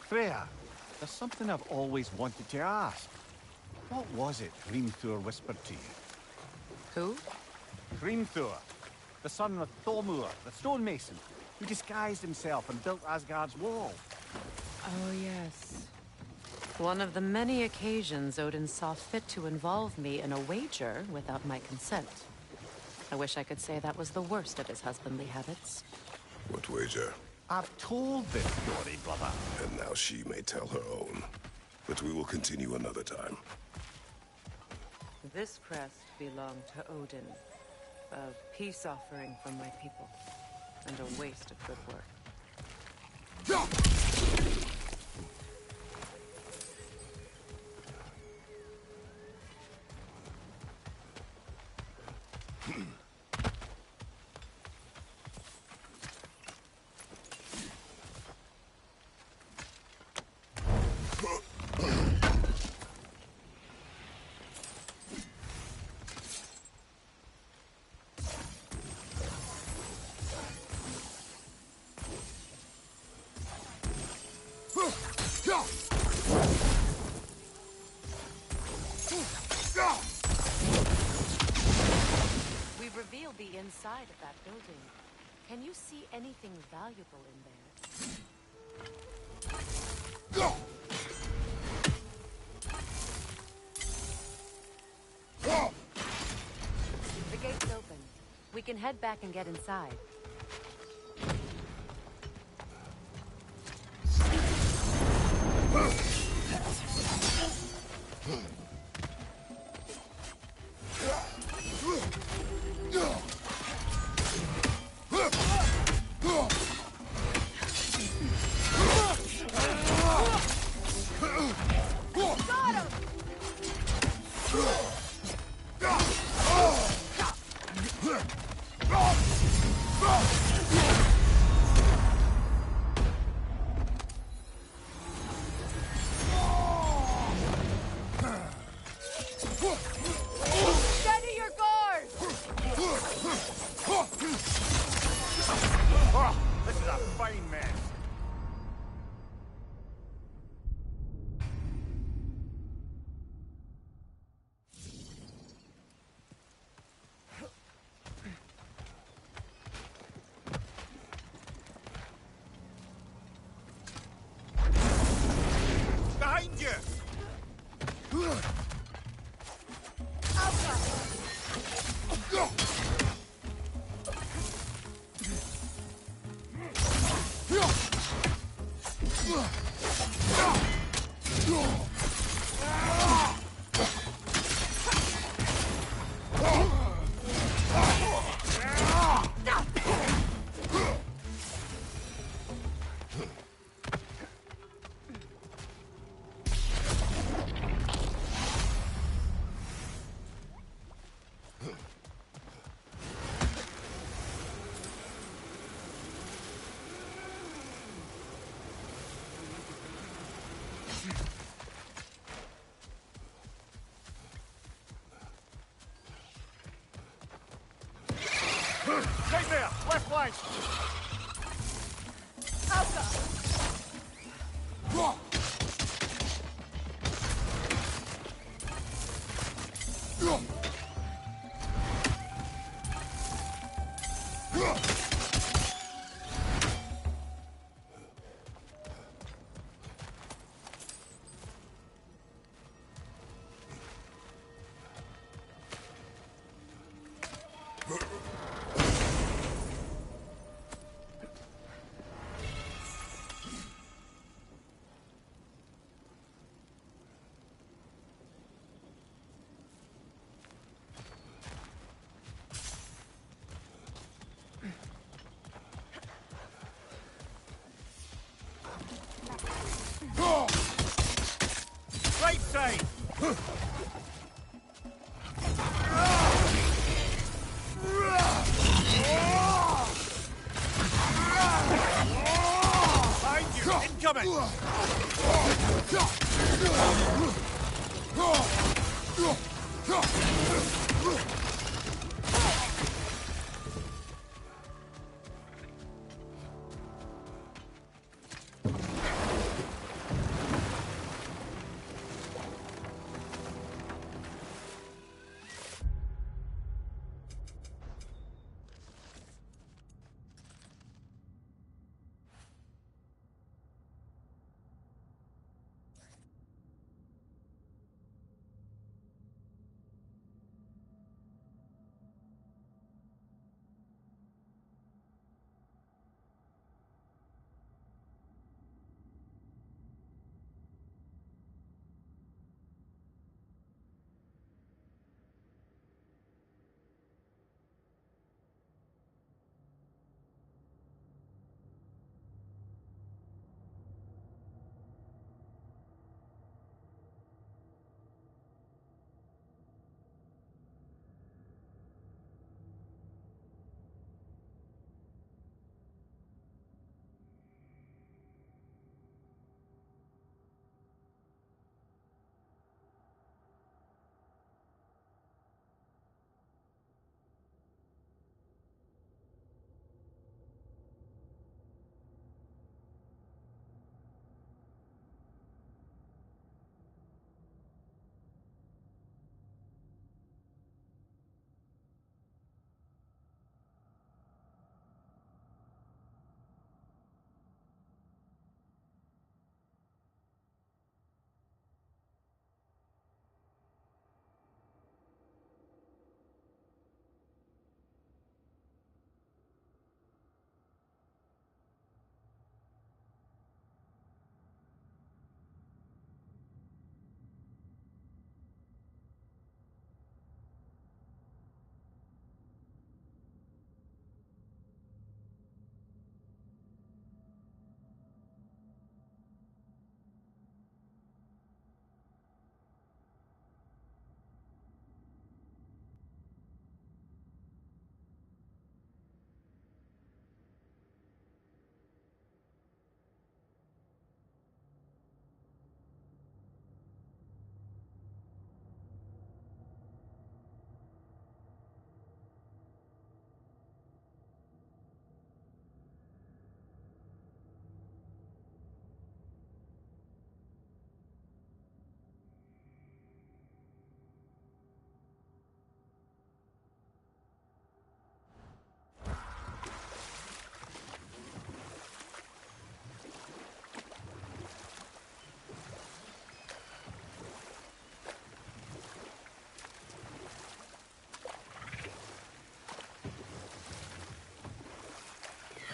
Freya, there's something I've always wanted to ask. What was it Hrimthur whispered to you? Who? Hrimthur, the son of Thormur, the stonemason, who disguised himself and built Asgard's wall. Oh, yes. One of the many occasions Odin saw fit to involve me in a wager without my consent. I wish I could say that was the worst of his husbandly habits. What wager? I've told this story, brother. And now she may tell her own. But we will continue another time. This crest belonged to Odin. A peace offering from my people. And a waste of good work. We've revealed the inside of that building. Can you see anything valuable in there? The gate's open. We can head back and get inside. Steady your guard! Oh, this is a fine mess. Behind you! Stay there! Left flank! Right side! Behind you! Incoming!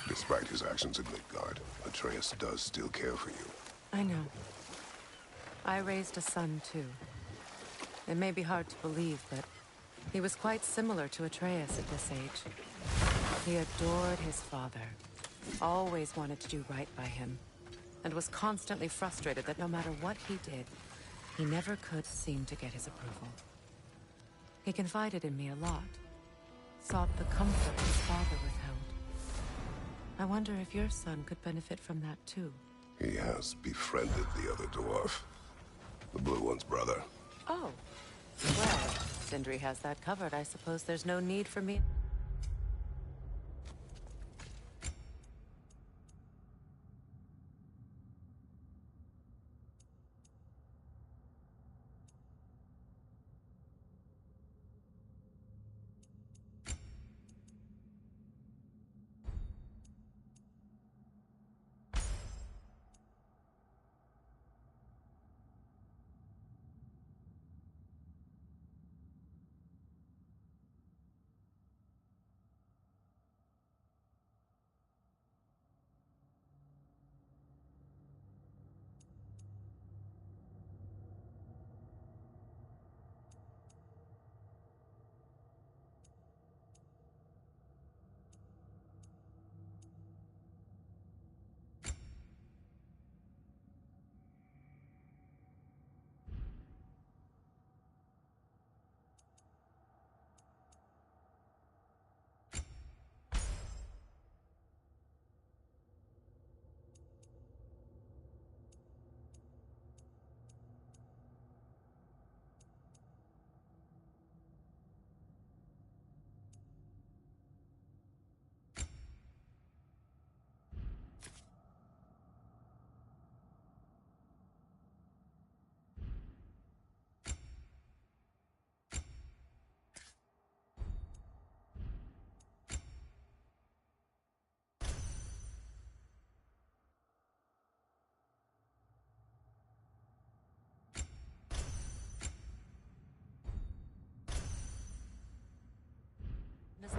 Despite his actions in Midgard, Atreus does still care for you. I know. I raised a son, too. It may be hard to believe, but he was quite similar to Atreus at this age. He adored his father, always wanted to do right by him, and was constantly frustrated that no matter what he did, he never could seem to get his approval. He confided in me a lot, sought the comfort his father withheld. I wonder if your son could benefit from that too. He has befriended the other dwarf. The blue one's brother. Oh. Well, Sindri has that covered. I suppose there's no need for me.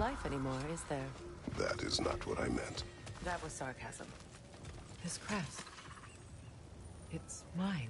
life anymore, is there? That is not what I meant. That was sarcasm. This crest. It's mine.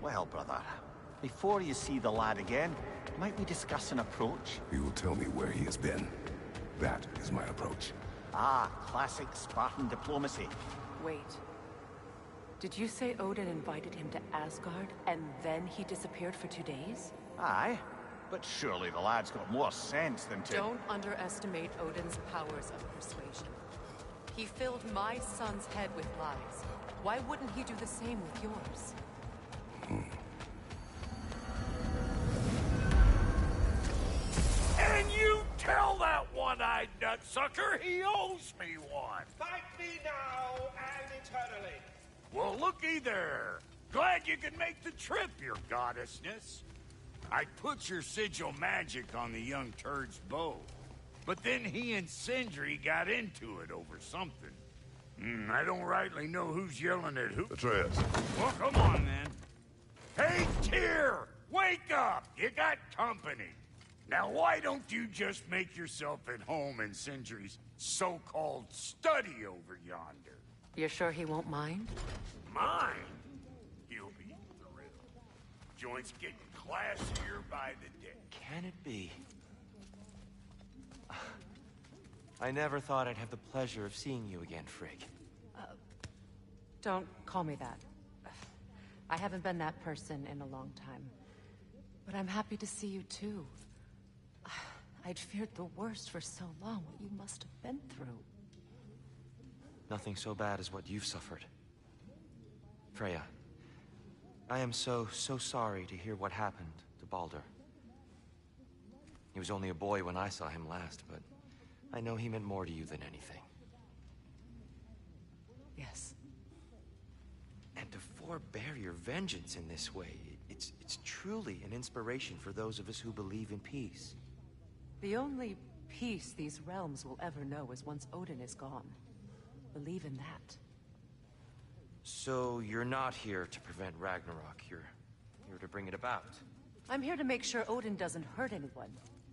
Well, brother, before you see the lad again, might we discuss an approach? He will tell me where he has been. That is my approach. Ah, classic Spartan diplomacy. Wait. Did you say Odin invited him to Asgard, and then he disappeared for 2 days? Aye, but surely the lad's got more sense than to... Don't underestimate Odin's powers of persuasion. He filled my son's head with lies. Why wouldn't he do the same with yours? And you tell that one-eyed nutsucker he owes me one. Fight me now and eternally. Well, looky there. Glad you could make the trip, your goddessness. I put your sigil magic on the young turd's bow. But then he and Sindri got into it over something. I don't rightly know who's yelling at who. Atreus. Well, come on, then. Hey, Tyr! Wake up! You got company. Now, why don't you just make yourself at home in Sindri's so-called study over yonder? You're sure he won't mind? Mine? He'll be thrilled. Joint's getting classier by the day. Can it be? I never thought I'd have the pleasure of seeing you again, Frigg. Don't call me that. I haven't been that person in a long time. But I'm happy to see you too. I'd feared the worst for so long, what you must have been through. Nothing so bad as what you've suffered. Freya, I am so sorry to hear what happened to Baldur. He was only a boy when I saw him last, but I know he meant more to you than anything. Yes. And to forbear your vengeance in this way, it's truly an inspiration for those of us who believe in peace. The only peace these realms will ever know is once Odin is gone. Believe in that. So you're not here to prevent Ragnarok, you're here to bring it about. I'm here to make sure Odin doesn't hurt anyone,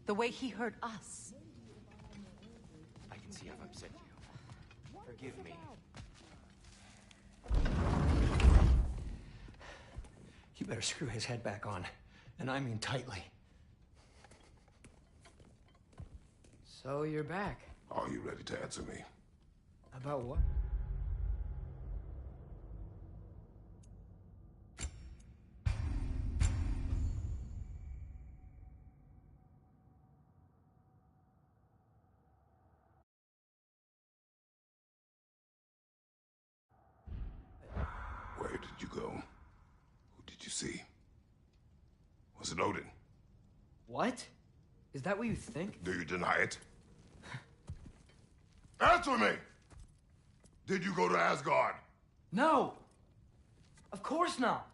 the way he hurt us. I can see I've upset you. Forgive me. You better screw his head back on, and I mean tightly. So you're back. Are you ready to answer me? About what? Where did you go? Who did you see? Was it Odin? What? Is that what you think? Do you deny it? Answer me! Did you go to Asgard? No! Of course not!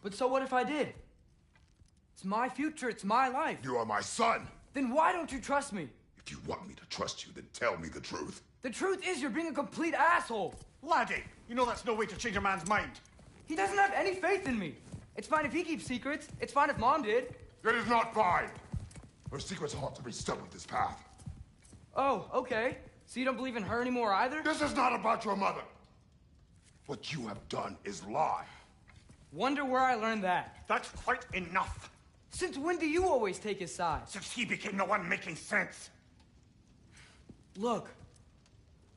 But so what if I did? It's my future, it's my life. You are my son! Then why don't you trust me? If you want me to trust you, then tell me the truth. The truth is you're being a complete asshole! Laddie, you know that's no way to change a man's mind. He doesn't have any faith in me. It's fine if he keeps secrets. It's fine if Mom did. It is not fine! Her secrets ought to be stuck with this path. Oh, okay. So you don't believe in her anymore either? This is not about your mother. What you have done is lie. Wonder where I learned that. That's quite enough. Since when do you always take his side? Since he became the one making sense. Look,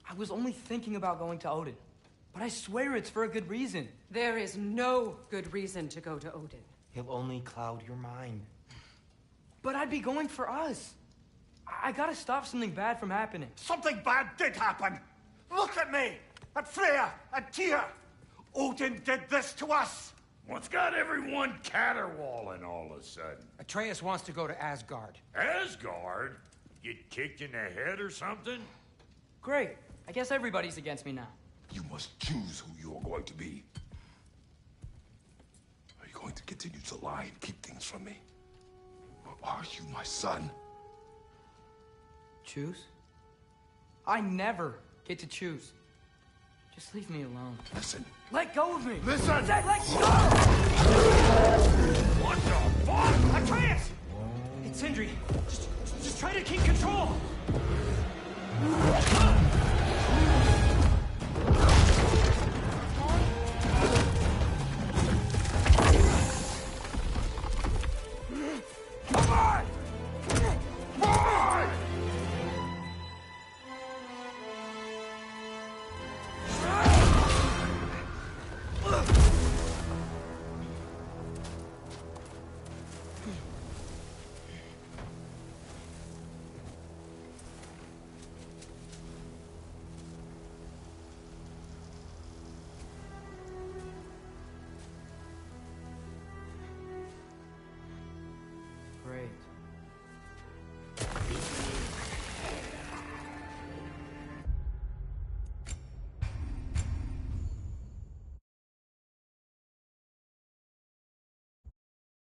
I was only thinking about going to Odin. But I swear it's for a good reason. There is no good reason to go to Odin. He'll only cloud your mind. But I'd be going for us. I gotta stop something bad from happening. Something bad did happen. Look at me, at Freya, at Tyr. Odin did this to us. What's got everyone caterwauling all of a sudden? Atreus wants to go to Asgard. Asgard? Get kicked in the head or something? Great. I guess everybody's against me now. You must choose who you are going to be. Are you going to continue to lie and keep things from me? Or are you my son? Choose? I never get to choose. Just leave me alone. Listen. Let go of me! Listen! I said let go! What the fuck? Atreus! It's Sindri. Just try to keep control!